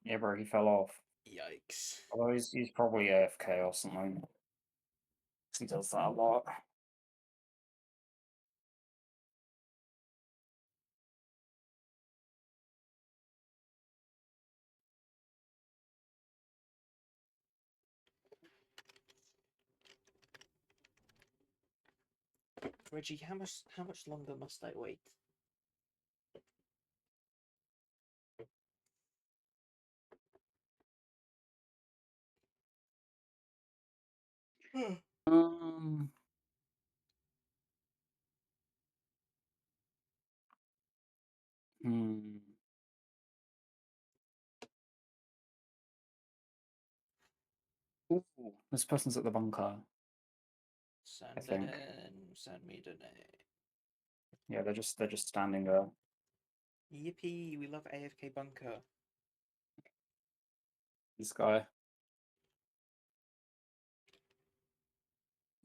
Yeah, bro, he fell off. Yikes. Although he's probably AFK or something. He does that a lot. Reggie, how much longer must I wait? Um. Hmm. Ooh, this person's at the bunker. I Send it think. in. Send me the name. Yeah, they're just standing there. Yippee! We love AFK Bunker. This guy.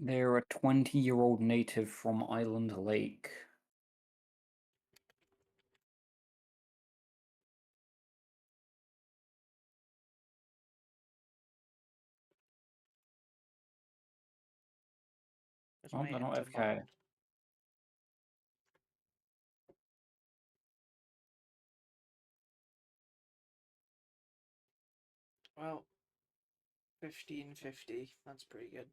They're a 20-year-old native from Island Lake. There's Oh, my they're not enter FK. button. Well, 1550. That's pretty good.